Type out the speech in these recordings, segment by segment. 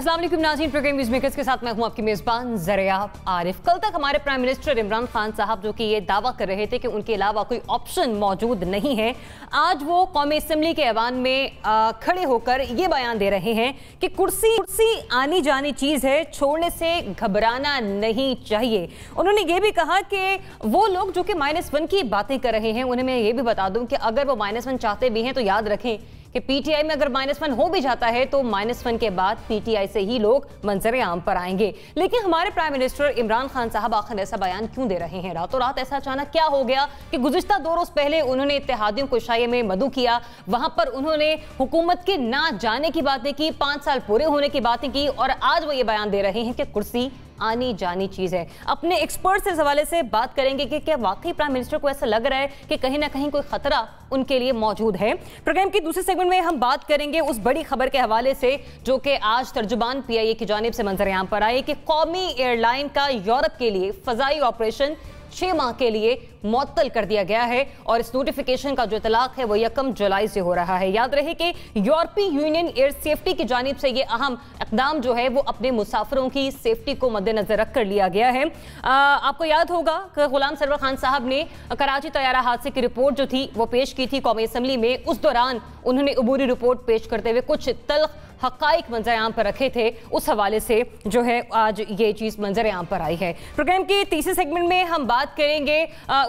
अस्सलाम वालेकुम नाज़रीन, प्रोग्राम न्यूज़ मेकर्स के साथ मैं हूं आपकी मेज़बान ज़रिया आरिफ। कल तक हमारे प्राइम मिनिस्टर इमरान खान साहब जो कि ये दावा कर रहे थे कि उनके अलावा कोई ऑप्शन मौजूद नहीं है, आज वो कौमी असम्बली के ऐवान में खड़े होकर ये बयान दे रहे हैं कि कुर्सी आनी जानी चीज़ है, छोड़ने से घबराना नहीं चाहिए। उन्होंने ये भी कहा कि वो लोग जो कि -1 की बातें कर रहे हैं, उन्हें मैं ये भी बता दूं कि अगर वो -1 चाहते भी हैं तो याद रखें कि पीटीआई में अगर -1 हो भी जाता है तो -1 के बाद पीटीआई से ही लोग मंजर आम पर आएंगे। लेकिन हमारे प्राइम मिनिस्टर इमरान खान साहब आखिर ऐसा बयान क्यों दे रहे हैं? रातों रात ऐसा अचानक क्या हो गया कि गुज़िश्ता 2 रोज पहले उन्होंने इत्तेहादियों को शाये में मदऊ किया, वहां पर उन्होंने हुकूमत के ना जाने की बातें की, 5 साल पूरे होने की बातें की, और आज वो ये बयान दे रहे हैं कि कुर्सी आनी जानी चीज है। अपने एक्सपर्ट से इस हवाले से बात करेंगे कि क्या वाकई प्राइम मिनिस्टर को ऐसा लग रहा है कि कहीं ना कहीं कोई खतरा उनके लिए मौजूद है। प्रोग्राम की दूसरे सेगमेंट में हम बात करेंगे उस बड़ी खबर के हवाले से जो कि आज तर्जुमान पीआईए की जानिब से मंजर-ए-आम पर आई कि कौमी एयरलाइन का यूरोप के लिए फजाई ऑपरेशन 6 माह के लिए मुअत्तल कर दिया गया है और इस नोटिफिकेशन का जो इतलाक है वो 1 जुलाई से हो रहा है। याद रहे कि यूरोपीय यूनियन एयर सेफ्टी की जानिब से ये अहम इकदाम जो है वो अपने मुसाफिरों की सेफ्टी को मद्देनजर रख कर लिया गया है। आपको याद होगा कि गुलाम सरवर खान साहब ने कराची तैयारा हादसे की रिपोर्ट जो थी वो पेश की थी कौमी असम्बली में। उस दौरान उन्होंने अबूरी रिपोर्ट पेश करते हुए कुछ तल्ख हकाइक मंजर-ए-आम पर रखे थे, उस हवाले से जो है आज ये चीज़ मंजर-ए-आम पर आई है। प्रोग्राम के तीसरे सेगमेंट में हम बात करेंगे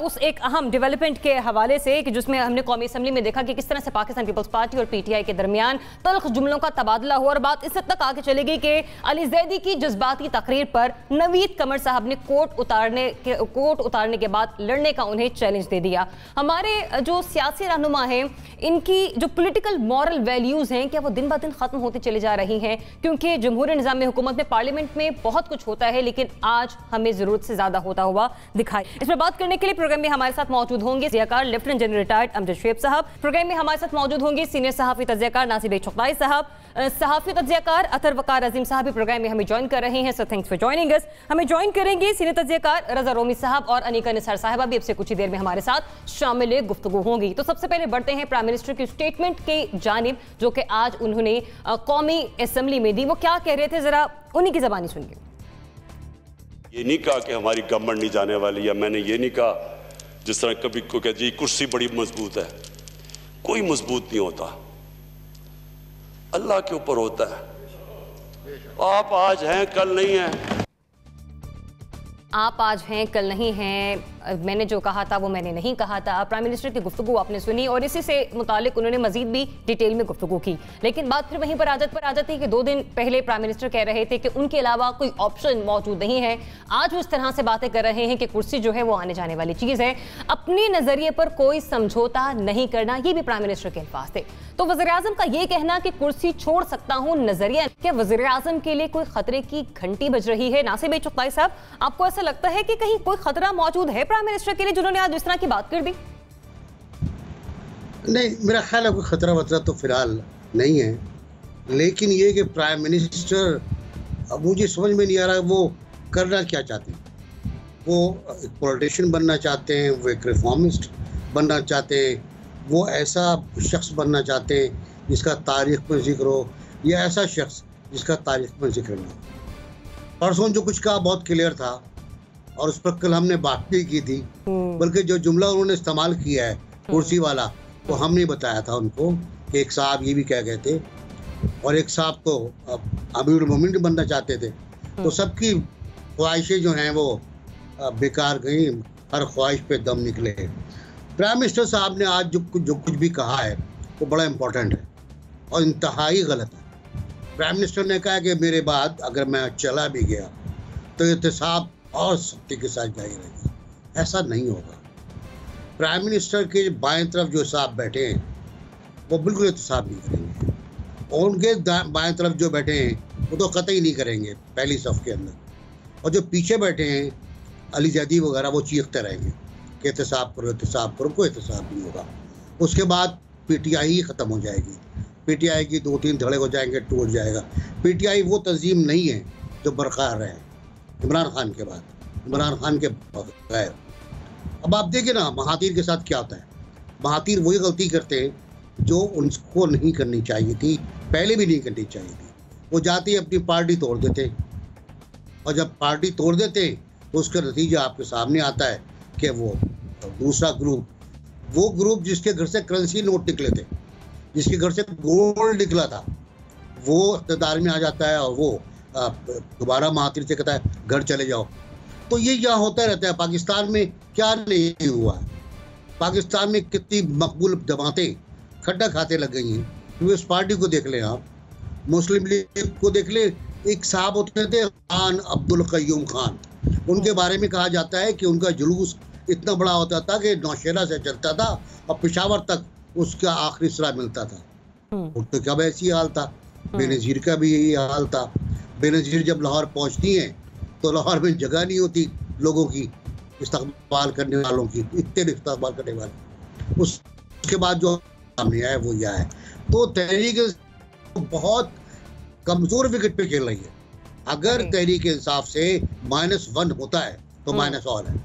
उस एक अहम डेवलपमेंट के हवाले से कि जिसमें हमने कौमी असम्बली में देखा कि किस तरह से पाकिस्तान पीपल्स पार्टी और पीटीआई के दरमियान तल्ख जुमलों का तबादला हुआ और बात इस हद तक आगे चली गई कि अली ज़ैदी की जज्बाती तकरीर पर नवीद कमर साहब ने कोर्ट उतारने के बाद लड़ने का उन्हें चैलेंज दे दिया। हमारे जो सियासी रहनुमा हैं, इनकी जो पॉलिटिकल मॉरल वैल्यूज़ हैं, क्या वो दिन ब दिन ख़त्म होती चली जा रही हैं? क्योंकि जमहूरी निज़ाम में हुकूमत में पार्लियामेंट में बहुत कुछ होता है, लेकिन आज हमें ज़रूरत से ज़्यादा होता हुआ दिखाई। इस पर बात करने के लिए प्रोग्राम में हमारे साथ मौजूद होंगे तजियाकार lieutenant general retired Amjad Shoaib sahab. Program में हमारे साथ मौजूद होंगे सीनियर सहाफ़ी तजियाकार नासिर चौकदाई साहब, सहाफ़ी तजियाकार अतर वकार अजीम साहब भी प्रोग्राम में हमें ज्वाइन कर रहे हैं। So thanks for joining us. हमें ज्वाइन करेंगे सीनियर तजियाकार रजा रोमी साहब और अनीका निसार साहिबा भी अब से कुछ ही देर में हमारे साथ शामिल गुफ्तगू होंगी। तो सबसे पहले बढ़ते हैं प्राइम मिनिस्टर की स्टेटमेंट की जानिब जो कि आज उन्होंने कौमी असम्बली में दी। वो क्या कह रहे थे, जरा उन्हीं की ज़बानी सुनिए। ये नहीं कहा कि हमारी गवर्नमेंट नहीं जाने वाली, या मैंने ये नहीं कहा जिस तरह कभी को कह जी कुर्सी बड़ी मजबूत है। कोई मजबूत नहीं होता, अल्लाह के ऊपर होता है। आप आज हैं कल नहीं हैं, आप आज हैं कल नहीं हैं, मैंने जो कहा था वो मैंने नहीं कहा था। प्राइम मिनिस्टर की गुफ्तगू आपने सुनी और इसी से मुतालिक उन्होंने मजीद भी डिटेल में गुफ्तगू की। लेकिन बात फिर वहीं पर आ जाती है कि 2 दिन पहले प्राइम मिनिस्टर कह रहे थे कि उनके अलावा कोई ऑप्शन मौजूद नहीं है। आज वो इस तरह से बातें कर रहे हैं कि कुर्सी जो है वो आने जाने वाली चीज़ है, अपने नज़रिए पर कोई समझौता नहीं करना, ये भी प्राइम मिनिस्टर के अल्फाज थे। तो वज़ीर-ए-आज़म का ये कहना कि कुर्सी छोड़ सकता हूँ नजरिया, क्या वज़ीर-ए-आज़म के लिए कोई खतरे की घंटी बज रही है? नासिर चौकदाई साहब, आपको ऐसा लगता है कि कहीं कोई खतरा मौजूद है प्राइम मिनिस्टर के लिए जिन्होंने आज इस तरह की बात कर दी? नहीं, मेरा ख्याल है कोई खतरा वतरा तो फिलहाल नहीं है, लेकिन ये कि प्राइम मिनिस्टर, अब मुझे समझ में नहीं आ रहा वो करना क्या चाहते हैं। वो एक पॉलिटिशियन बनना चाहते हैं, वो एक रिफॉर्मिस्ट बनना चाहते हैं, वो ऐसा शख्स बनना चाहते हैं जिसका तारीख में जिक्र हो, या ऐसा शख्स जिसका तारीख में जिक्र ना हो। परसों जो कुछ कहा बहुत क्लियर था और उस पर कल हमने बात भी की थी, बल्कि जो जुमला उन्होंने इस्तेमाल किया है कुर्सी वाला, वो हमने बताया था उनको कि एक साहब ये भी कह गए थे और एक साहब तो अमीरुल मोमिनीन बनना चाहते थे। तो सबकी ख्वाहिशें जो हैं वो बेकार गई, हर ख्वाहिश पे दम निकले। प्राइम मिनिस्टर साहब ने आज जो कुछ भी कहा है वो बड़ा इम्पोर्टेंट है और इंतहाई गलत है। प्राइम मिनिस्टर ने कहा कि मेरे बाद अगर मैं चला भी गया तो एहतसाब और सख्ती के साथ जारी रहेगी। ऐसा नहीं होगा। प्राइम मिनिस्टर के बाएं तरफ जो साहब बैठे हैं वो बिल्कुल एहतसाब नहीं करेंगे, और उनके बाएं तरफ जो बैठे हैं वो तो कतई नहीं करेंगे पहली सफ़ के अंदर, और जो पीछे बैठे हैं अली ज़ैदी वगैरह वो चीखते रहेंगे कि एहतसाब करो, कोई एहतसाब नहीं होगा। उसके बाद पीटीआई ही ख़त्म हो जाएगी, पीटीआई की 2-3 धड़े हो जाएंगे, टूट जाएगा। पीटीआई वो तंजीम नहीं है जो बरकरार रहे इमरान खान के बाद, इमरान खान के बगैर। अब आप देखिए ना महातीर के साथ क्या होता है। महातीर वही गलती करते हैं जो उनको नहीं करनी चाहिए थी, पहले भी नहीं करनी चाहिए थी। वो जाते ही अपनी पार्टी तोड़ देते, और जब पार्टी तोड़ देते तो उसका नतीजा आपके सामने आता है कि वो दूसरा ग्रुप, वो ग्रुप जिसके घर से करेंसी नोट निकले थे, जिसके घर से गोल्ड निकला था, वो इक़्तिदार में आ जाता है और वो दोबारा महातिर से कहता है घर चले जाओ। तो ये यहाँ होता रहता है। पाकिस्तान में क्या नहीं हुआ है, पाकिस्तान में कितनी मकबूल जमातें खड्डा खाते लग गई हैं। उस पार्टी को देख लें आप, मुस्लिम लीग को देख ले, एक साहब होते थे खान अब्दुल कय्यूम खान, उनके बारे में कहा जाता है कि उनका जुलूस इतना बड़ा होता था कि नौशेरा से चलता था और पेशावर तक उसका आखिरी सरा मिलता था। तो क्या ऐसी हाल था, बेनज़ीर का भी यही हाल था। बेनज़ीर जब लाहौर पहुंचती हैं तो लाहौर में जगह नहीं होती लोगों की इस्तकबाल करने वालों की, इतने इस्तकबाल करने वाले। उसके बाद जो सामने आया वो यह है। तो तहरीक बहुत कमजोर विकेट पे खेल रही है। अगर तहरीक इंसाफ से -1 होता है तो माइनस ऑल है।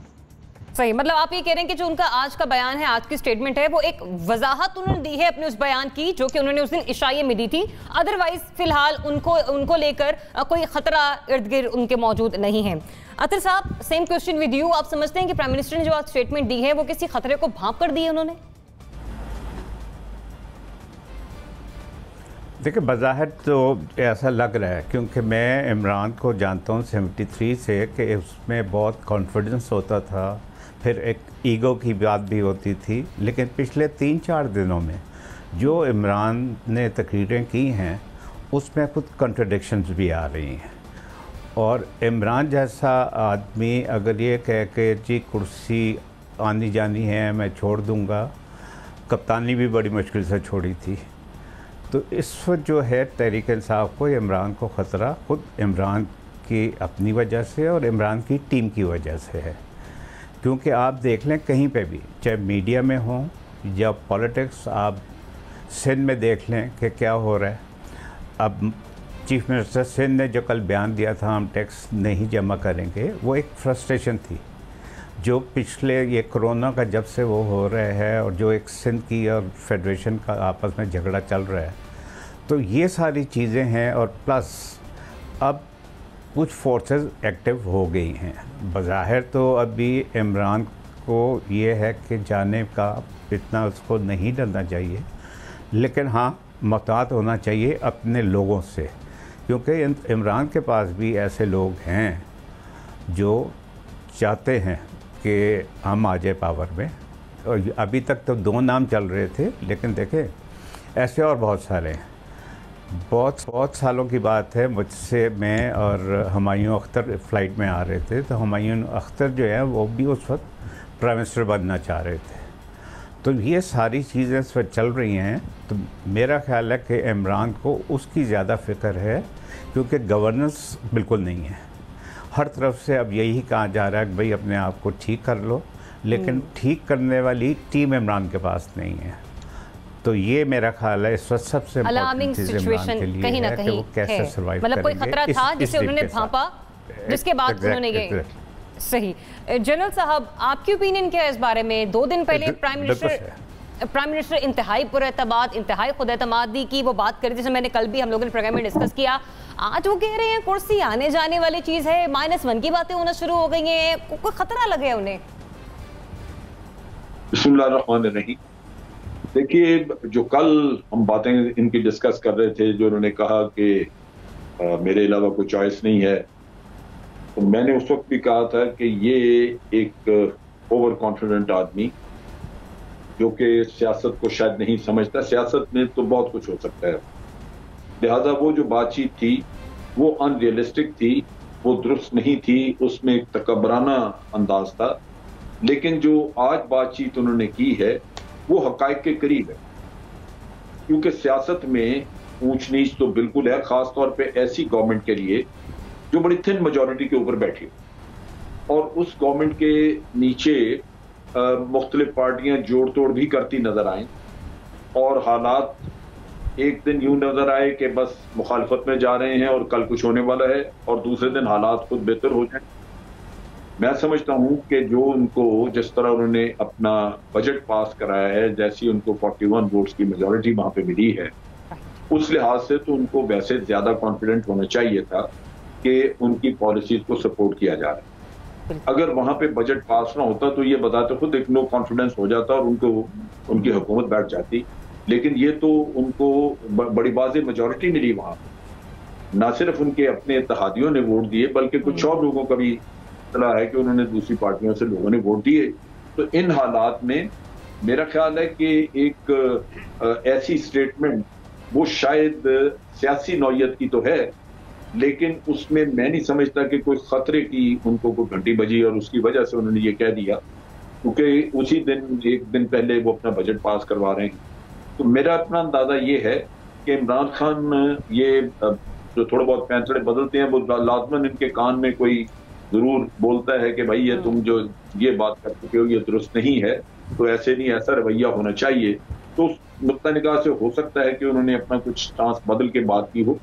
सही, मतलब आप ये कह रहे हैं कि जो उनका आज का बयान है, आज की स्टेटमेंट है, वो एक वजाहत उन्होंने दी है अपने उस बयान की जो कि उन्होंने उस दिन इशाइये में दी थी। अदरवाइज फिलहाल उनको लेकर कोई खतरा इर्द गिर्द उनके मौजूद नहीं है। अतर साहब, सेम क्वेश्चन विद यू, आप समझते हैं कि प्राइम मिनिस्टर ने जो आज स्टेटमेंट दी है वो किसी खतरे को भांप कर दी है उन्होंने? देखिए, बज़ाहिर तो ऐसा लग रहा है, क्योंकि मैं इमरान को जानता हूँ 73 से, कि उसमें बहुत कॉन्फिडेंस होता था, फिर एक ईगो की बात भी होती थी। लेकिन पिछले 3-4 दिनों में जो इमरान ने तकरीरें की हैं उसमें कुछ कॉन्ट्रडिक्शंस भी आ रही हैं। और इमरान जैसा आदमी अगर ये कह के जी कुर्सी आनी जानी है मैं छोड़ दूँगा, कप्तानी भी बड़ी मुश्किल से छोड़ी थी, तो इस वक्त जो है तहरीक इंसाफ को, इमरान को ख़तरा खुद इमरान की अपनी वजह से और इमरान की टीम की वजह से है। क्योंकि आप देख लें कहीं पे भी, चाहे मीडिया में हो या पॉलिटिक्स, आप सिंध में देख लें कि क्या हो रहा है। अब चीफ मिनिस्टर सिंध ने जो कल बयान दिया था हम टैक्स नहीं जमा करेंगे, वो एक फ्रस्ट्रेशन थी जो पिछले ये कोरोना का जब से वो हो रहा है और जो एक सिंध की और फेडरेशन का आपस में झगड़ा चल रहा है, तो ये सारी चीज़ें हैं। और प्लस अब कुछ फोर्सेस एक्टिव हो गई हैं। बज़ाहिर तो अभी इमरान को ये है कि जाने का इतना उसको नहीं डरना चाहिए, लेकिन हाँ मोहतात होना चाहिए अपने लोगों से, क्योंकि इमरान के पास भी ऐसे लोग हैं जो चाहते हैं कि हम आ जाए पावर में। और अभी तक तो 2 नाम चल रहे थे, लेकिन देखें ऐसे और बहुत सारे हैं। बहुत सालों की बात है, मुझसे मैं और हुमायूं अख्तर फ़्लाइट में आ रहे थे, तो हुमायूं अख्तर जो है वो भी उस वक्त प्राइम मिनिस्टर बनना चाह रहे थे। तो ये सारी चीज़ें इस वक्त चल रही हैं। तो मेरा ख्याल है कि इमरान को उसकी ज़्यादा फ़िक्र है, क्योंकि गवर्नेंस बिल्कुल नहीं है। हर तरफ से अब यही कहा जा रहा है कि भाई अपने आप को ठीक कर लो, लेकिन ठीक करने वाली टीम इमरान के पास नहीं है। तो ये मेरा ख्याल है इस वक्त सबसे अलार्मिंग सिचुएशन कहीं ना कहीं है। मतलब कोई खतरा था जिसे उन्होंने भांपा, जिसके बाद उन्होंने ये सही। जनरल साहब, आपकी ओपिनियन क्या है इस बारे में? 2 दिन पहले प्राइम मिनिस्टर इंतहाई पुरएतमाद, इंतहाई खुद-एतमादी की वो बात करी, जैसे मैंने कल भी हम लोगों ने प्रोग्राम में डिस्कस किया। आज वो कह रहे हैं कुर्सी आने जाने वाली चीज़ है, -1 की बातें होना शुरू हो गई हैं, कोई खतरा लगे उन्हें? बिस्मिल्लाहिर्रहमानिर्रहीम। देखिए, जो कल हम बातें इनकी डिस्कस कर रहे थे, जो उन्होंने कहा कि मेरे अलावा कोई चॉइस नहीं है, तो मैंने उस वक्त भी कहा था कि ये एक ओवर कॉन्फिडेंट आदमी जो कि सियासत को शायद नहीं समझता। सियासत में तो बहुत कुछ हो सकता है, लिहाजा वो जो बातचीत थी वो अनरियलिस्टिक थी, वो दुरुस्त नहीं थी, उसमें एक तकब्बराना अंदाज था। लेकिन जो आज बातचीत उन्होंने की है वो हकायक के करीब है, क्योंकि सियासत में ऊंच नीच तो बिल्कुल है, खास तौर पे ऐसी गवर्नमेंट के लिए जो बड़ी थिन मेजॉरिटी के ऊपर बैठी और उस गवर्नमेंट के नीचे मुख्तलिफ पार्टियां जोड़ तोड़ भी करती नजर आए और हालात एक दिन यूं नजर आए कि बस मुखालफत में जा रहे हैं और कल कुछ होने वाला है, और दूसरे दिन हालात खुद बेहतर हो जाए। मैं समझता हूं कि जो उनको जिस तरह उन्होंने अपना बजट पास कराया है, जैसी उनको 41 वोट्स की मेजॉरिटी वहां पे मिली है, उस लिहाज से तो उनको वैसे ज्यादा कॉन्फिडेंट होना चाहिए था कि उनकी पॉलिसीज को सपोर्ट किया जा रहा है। अगर वहां पे बजट पास ना होता तो ये बताते खुद एक नो कॉन्फिडेंस हो जाता और उनको उनकी हुकूमत बैठ जाती। लेकिन ये तो उनको बड़ी वाज़ेह मेजॉरिटी मिली वहां, ना सिर्फ उनके अपने इत्तेहादियों ने वोट दिए बल्कि कुछ और लोगों का भी इतला है कि उन्होंने दूसरी पार्टियों से लोगों ने वोट दिए। तो इन हालात में मेरा ख्याल है कि एक ऐसी स्टेटमेंट वो शायद सियासी नौयत की तो है, लेकिन उसमें मैं नहीं समझता कि कोई खतरे की उनको कोई घंटी बजी और उसकी वजह से उन्होंने ये कह दिया, क्योंकि उसी दिन एक दिन पहले वो अपना बजट पास करवा रहे हैं। तो मेरा अपना अंदाजा ये है कि इमरान खान ये जो थोड़े बहुत फैसले बदलते हैं वो लाजमन इनके कान में कोई जरूर बोलता है कि भाई ये तुम जो ये बात कर चुके हो ये दुरुस्त नहीं है, तो ऐसे नहीं, ऐसा रवैया होना चाहिए। तो उस नुक्ता निगाह से हो सकता है कि उन्होंने अपना कुछ स्टांस बदल के बात की हो,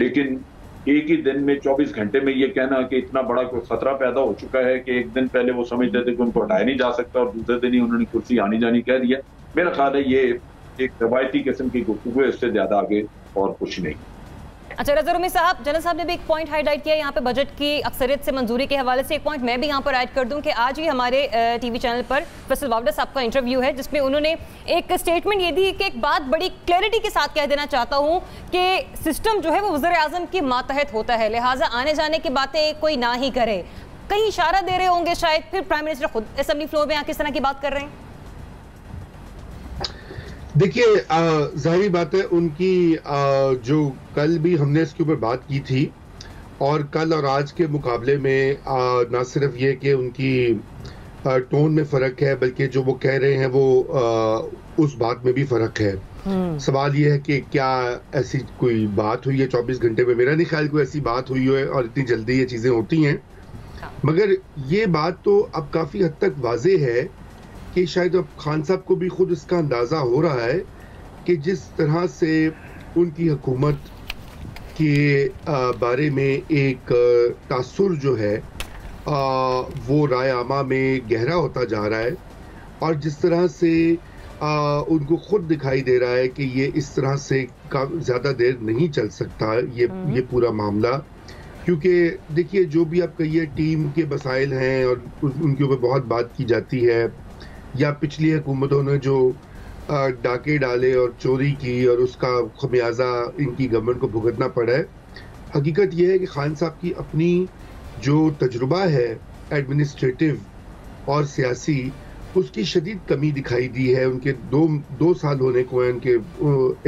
लेकिन एक ही दिन में 24 घंटे में ये कहना कि इतना बड़ा कोई खतरा पैदा हो चुका है कि एक दिन पहले वो समझते थे कि उनको हटाया नहीं जा सकता और दूसरे दिन ही उन्होंने कुर्सी आनी जानी कह दिया। मेरा ख्याल है ये एक रवायती किस्म की गुफ्तगू है, इससे ज्यादा आगे और कुछ नहीं। अच्छा रज़ा रुमी साहब, जनरल साहब ने भी एक पॉइंट हाईलाइट किया यहाँ पे बजट की अक्सरियत से मंजूरी के हवाले से। एक पॉइंट मैं भी यहाँ पर ऐड कर दूँ कि आज ही हमारे टीवी चैनल पर फैसल वावडा साहब का इंटरव्यू है जिसमें उन्होंने एक स्टेटमेंट ये दी कि एक बात बड़ी क्लैरिटी के साथ कह देना चाहता हूँ कि सिस्टम जो है वो वज़ीर आज़म की मातहत होता है, लिहाजा आने जाने की बातें कोई ना ही करे। कहीं इशारा दे रहे होंगे शायद, फिर प्राइम मिनिस्टर खुद असेंबली फ्लोर में यहाँ किस तरह की बात कर रहे हैं? देखिए, जाहिर बात है उनकी जो कल भी हमने इसके ऊपर बात की थी और कल और आज के मुकाबले में ना सिर्फ ये कि उनकी टोन में फ़र्क है बल्कि जो वो कह रहे हैं वो उस बात में भी फ़र्क है। सवाल ये है कि क्या ऐसी कोई बात हुई है 24 घंटे में? मेरा नहीं ख्याल कोई ऐसी बात हुई है और इतनी जल्दी ये चीज़ें होती हैं, मगर ये बात तो अब काफ़ी हद तक वाज़ेह है कि शायद अब खान साहब को भी खुद इसका अंदाज़ा हो रहा है कि जिस तरह से उनकी हुकूमत के बारे में एक तासुर जो है वो राय आमा में गहरा होता जा रहा है और जिस तरह से उनको खुद दिखाई दे रहा है कि ये इस तरह से ज़्यादा देर नहीं चल सकता ये पूरा मामला। क्योंकि देखिए, जो भी आप कहिए टीम के मसाइल हैं और उनके ऊपर बहुत बात की जाती है, या पिछली हुकूमतों ने जो डाके डाले और चोरी की और उसका खमियाजा इनकी गवर्नमेंट को भुगतना पड़ा है। हकीकत यह है कि खान साहब की अपनी जो तजुर्बा है एडमिनिस्ट्रेटिव और सियासी, उसकी शदीद कमी दिखाई दी है। उनके दो साल होने को है उनके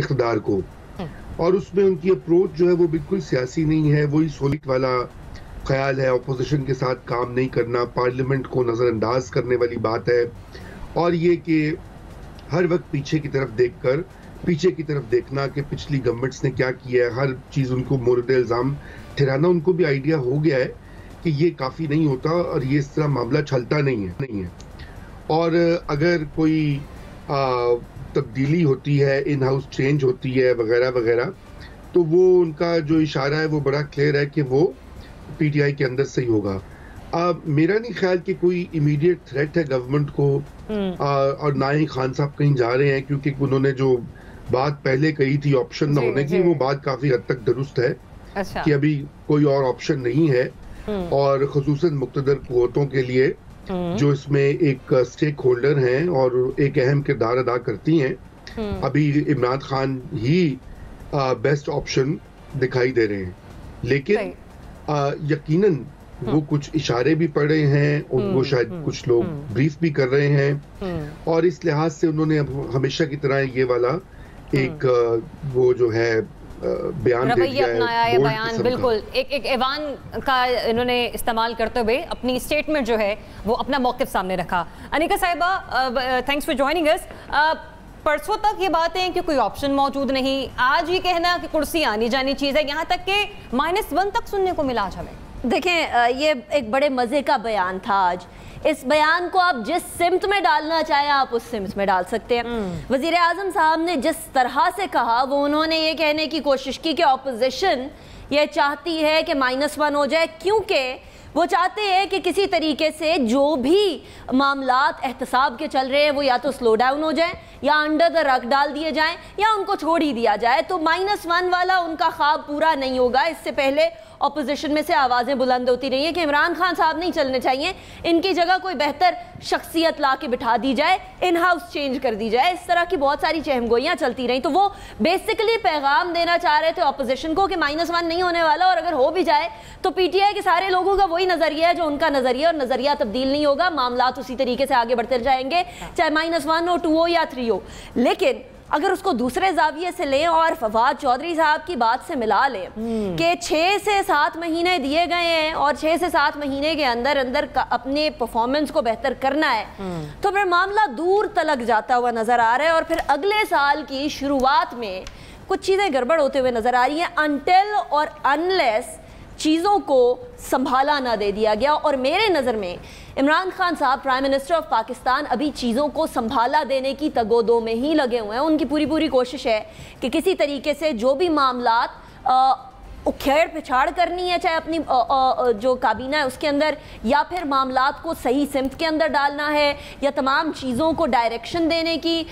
इक़्तिदार को, और उसमें उनकी अप्रोच जो है वो बिल्कुल सियासी नहीं है। वही सोलिक वाला ख्याल है, अपोजिशन के साथ काम नहीं करना, पार्लियामेंट को नज़रअंदाज करने वाली बात है, और ये कि हर वक्त पीछे की तरफ देखना कि पिछली गवर्नमेंट्स ने क्या किया है, हर चीज़ उनको मोरद इल्ज़ाम ठहराना। उनको भी आइडिया हो गया है कि ये काफ़ी नहीं होता और ये इस तरह मामला चलता नहीं है। और अगर कोई तब्दीली होती है, इन हाउस चेंज होती है वगैरह वगैरह, तो वो उनका जो इशारा है वो बड़ा क्लियर है कि वो पीटीआई के अंदर से ही होगा। मेरा नहीं ख्याल कि कोई इमीडिएट थ्रेट है गवर्नमेंट को, और ना ही खान साहब कहीं जा रहे हैं, क्योंकि उन्होंने जो बात पहले कही थी ऑप्शन ना होने की, वो बात काफी हद तक दुरुस्त है। अच्छा। कि अभी कोई और ऑप्शन नहीं है, और खुसूसन मुक़्तदर क़ुव्वतों के लिए जो इसमें एक स्टेक होल्डर हैं और एक अहम किरदार अदा करती हैं, अभी इमरान खान ही बेस्ट ऑप्शन दिखाई दे रहे हैं। लेकिन यकीनन वो कुछ इशारे भी पड़ रहे हैं, उनको शायद कुछ लोग ब्रीफ भी कर रहे हैं, और इस लिहाज से उन्होंने हमेशा की तरह ये वाला एक वो जो है बयान दे दिया है, बयान बिल्कुल एक ऐवान का इन्होंने इस्तेमाल करते हुए अपनी स्टेटमेंट जो है वो अपना मौक़िफ़ सामने रखा। अनिका साहिबा, थैंक्स फॉर जॉइनिंग अस। परसों तक ये बातें कि कोई ऑप्शन मौजूद नहीं, आज ये कहना कि कुर्सी आनी जानी चीज़ है, यहाँ तक कि -1 तक सुनने को मिला आज हमें। देखें, ये एक बड़े मज़े का बयान था आज। इस बयान को आप जिस सिमत में डालना चाहें आप उस सिमत में डाल सकते हैं। वज़ीर आज़म साहब ने जिस तरह से कहा, वो उन्होंने ये कहने की कोशिश की कि ऑपोजिशन ये चाहती है कि -1 हो जाए, क्योंकि वो चाहते हैं कि किसी तरीके से जो भी मामलात एहतसाब के चल रहे हैं वो या तो स्लो डाउन हो जाए या अंडर द रग डाल दिए जाएं या उनको छोड़ ही दिया जाए। तो -1 वाला उनका ख्वाब पूरा नहीं होगा। इससे पहले ऑपोजिशन में से आवाज़ें बुलंद होती रही हैं कि इमरान खान साहब नहीं चलने चाहिए, इनकी जगह कोई बेहतर शख्सियत ला के बिठा दी जाए, इन हाउस चेंज कर दी जाए। इस तरह की बहुत सारी चहमगोइयाँ चलती रहीं। तो वो बेसिकली पैगाम देना चाह रहे थे ऑपोजिशन को कि -1 नहीं होने वाला, और अगर हो भी जाए तो पीटीआई के सारे लोगों का वही नज़रिया है जो उनका नज़रिया, और नज़रिया तब्दील नहीं होगा, मामला उसी तरीके से आगे बढ़ते जाएंगे, चाहे -1 हो, 2 हो या 3 हो। लेकिन अगर उसको दूसरे जाविये से लें और फवाद चौधरी साहब की बात से मिला लें कि 6 से 7 महीने दिए गए हैं और 6 से 7 महीने के अंदर अंदर अपने परफॉर्मेंस को बेहतर करना है, तो फिर मामला दूर तलक जाता हुआ नजर आ रहा है। और फिर अगले साल की शुरुआत में कुछ चीज़ें गड़बड़ होते हुए नजर आ रही हैं अनटिल और अनलेस चीज़ों को संभाला ना दे दिया गया। और मेरे नज़र में इमरान खान साहब प्राइम मिनिस्टर ऑफ पाकिस्तान अभी चीज़ों को संभाला देने की तगोदो में ही लगे हुए हैं। उनकी पूरी कोशिश है कि किसी तरीके से जो भी मामलात उखेड़ पिछाड़ करनी है, चाहे अपनी जो काबीना है उसके अंदर, या फिर मामलात को सही सिमत के अंदर डालना है, या तमाम चीज़ों को डायरेक्शन देने की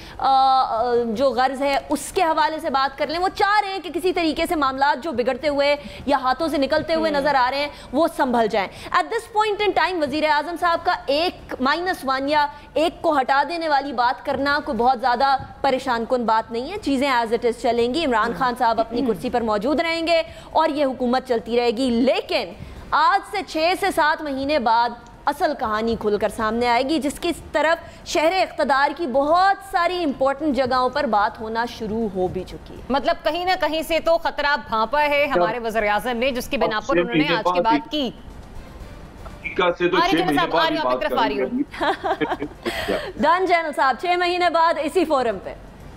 जो गर्ज है उसके हवाले से बात कर लें। वो चाह रहे हैं कि किसी तरीके से मामलात जो बिगड़ते हुए या हाथों से निकलते हुए नज़र आ रहे हैं वो संभल जाएं। At this point in time वज़ीर आज़म साहब का एक -1 या एक को हटा देने वाली बात करना कोई बहुत ज़्यादा परेशान कुन बात नहीं है। चीज़ें एज इट इज़ चलेंगी, इमरान खान साहब अपनी कुर्सी पर मौजूद रहेंगे और ये हुकूमत चलती रहेगी। लेकिन आज से 6 से 7 महीने बाद असल कहानी खुलकर सामने आएगी, जिसकी तरफ शहर इख्तदार की बहुत सारी इंपॉर्टेंट जगहों पर बात होना शुरू हो भी चुकी है। मतलब कहीं ना कहीं से तो खतरा भांपा है हमारे वज़ीर आज़म ने, जिसकी बिना पर उन्होंने आज की बात की। डन चैनल साहब 6 महीने बाद इसी फोरम पे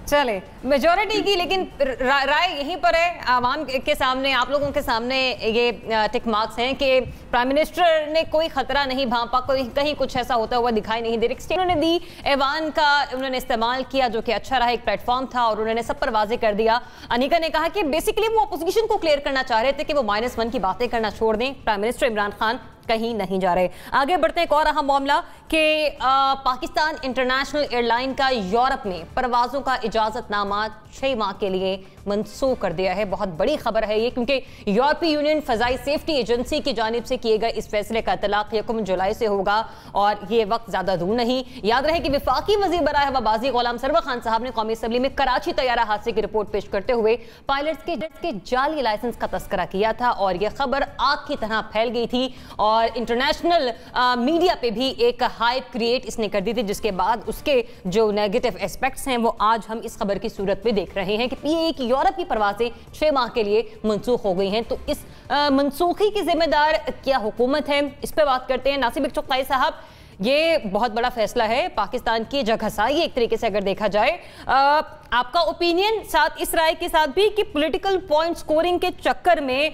चले मेजॉरिटी की, लेकिन राय यहीं पर है आवाम के सामने, आप लोगों के सामने ये टिक मार्क्स हैं कि प्राइम मिनिस्टर ने कोई खतरा नहीं भांपा, कोई कहीं कुछ ऐसा होता हुआ दिखाई नहीं दे रहा। उन्होंने दी ऐवान का उन्होंने इस्तेमाल किया जो कि अच्छा रहा, एक प्लेटफॉर्म था, और उन्होंने सब पर वाजे कर दिया। अनिका ने कहा कि बेसिकली वो अपोजिशन को क्लियर करना चाह रहे थे कि वो -1 की बातें करना छोड़ दें, प्राइम मिनिस्टर इमरान खान कहीं नहीं जा रहे। आगे बढ़ते हैं, एक और अहम मामला कि पाकिस्तान इंटरनेशनल एयरलाइन का यूरोप में परवाजों का इजाजतनामा 6 माह के लिए मनसूख कर दिया है। बहुत बड़ी खबर है ये, क्योंकि यूरोपीय यूनियन फजाई सेफ्टी एजेंसी की जानिब से किए गए इस फैसले का इतलाक 1 जुलाई से होगा और ये वक्त ज्यादा दूर नहीं। याद रहे कि वफाकी वज़ीर बराए हवाबाजी गुलाम सरवर खान साहब ने कौमी असम्बली में कराची तैयारा हादसे की रिपोर्ट पेश करते हुए पायलट्स के जाली लाइसेंस का तस्करा किया था, और यह खबर आग की तरह फैल गई थी और इंटरनेशनल मीडिया पे भी एक हाइप क्रिएट इसने कर दी थी, जिसके बाद उसके जो नेगेटिव एस्पेक्ट्स हैं वो आज हम इस खबर की सूरत में देख रहे हैं कि पीए की यूरोप की परवाजें 6 माह के लिए मनसूख हो गई हैं। तो इस मनसूखी की जिम्मेदार क्या हुकूमत है, इस पर बात करते हैं। नासिब चुगताई साहब, ये बहुत बड़ा फैसला है, पाकिस्तान की जगहसाई एक तरीके से अगर देखा जाए, आपका ओपिनियन साथ इस राय के साथ भी कि पॉलिटिकल पॉइंट स्कोरिंग के चक्कर में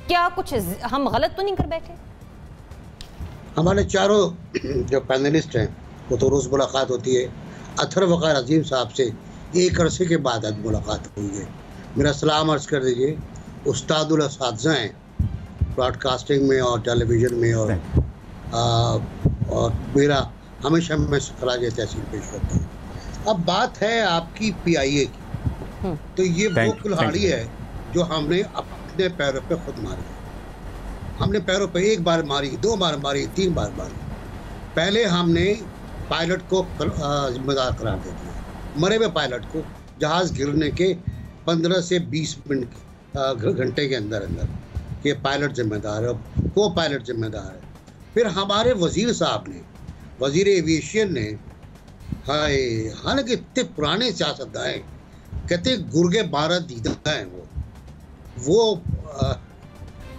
क्या कुछ हम गलत तो नहीं कर बैठे? हमारे चारों जो पैनलिस्ट हैं वो तो रोज़ मुलाकात होती है। अथर वक़ार अजीम साहब से एक अरसे के बाद आज मुलाकात हुई है। मेरा सलाम अर्ज़ कर दीजिए, उस्तादुल असातिज़ा हैं ब्रॉडकास्टिंग में और टेलीविज़न में, और मेरा हमेशा मैं खराज तहसीन पेश करता हूँ। अब बात है आपकी PIA की, तो ये वो कुल्हाड़ी है जो हमने अपने पैरों पे खुद मारी। हमने पैरों पे 1 बार मारी, 2 बार मारी, 3 बार मारी। पहले हमने पायलट को जिम्मेदार करार दे दिया, मरे हुए पायलट को, जहाज़ गिरने के 15 से 20 घंटे के अंदर ये पायलट जिम्मेदार है, को पायलट जिम्मेदार है। फिर हमारे वज़ीर साहब ने, वज़ीर एविएशन ने, हालांकि इतने पुराने सियासतदान हैं, कहते गुर्गे 12 दीदा हैं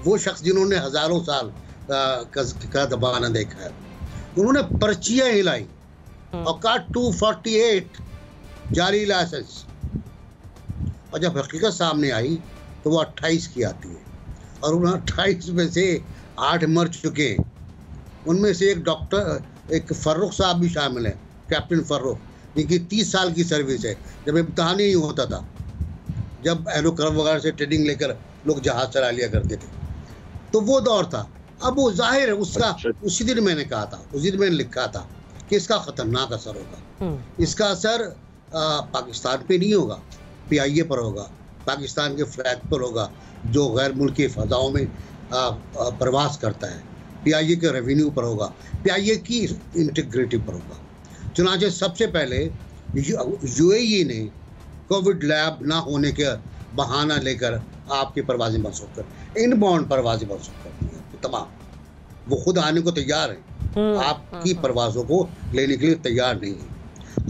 वो शख्स जिन्होंने हज़ारों साल का दबाना देखा है, उन्होंने पर्चियाँ हिलाई और कहा 248 जाली लाइसेंस, और जब हकीकत सामने आई तो वो 28 की आती है, और उन 28 में से 8 मर चुके हैं। उनमें से एक डॉक्टर, एक फ़र्रुख साहब भी शामिल हैं, कैप्टन फ़र्रुख, जिनकी 30 साल की सर्विस है, जब इम्तहान ही होता था, जब एलो करम वगैरह से ट्रेनिंग लेकर लोग जहाज़ चला लिया करते थे, तो वो दौर था। अब वो जाहिर है उसका, उसी दिन मैंने कहा था, उसी दिन मैंने लिखा था कि इसका खतरनाक असर होगा। इसका असर पाकिस्तान पे नहीं होगा, PIA पर होगा, पाकिस्तान के फ्लैग पर होगा जो गैर मुल्की फ़ज़ाओं में प्रवास करता है, PIA के रेवेन्यू पर होगा, PIA की इंटीग्रिटी पर होगा। चुनांचे सबसे पहले UAE ने कोविड लैब ना होने के बहाना लेकर आपकी परवाज़ें मनसूख कर, इनबाउंड परवाज़ें मनसूख कर दी हैं तमाम। वो खुद आने को तैयार है, आपकी परवाज़ों को लेने के लिए तैयार नहीं है।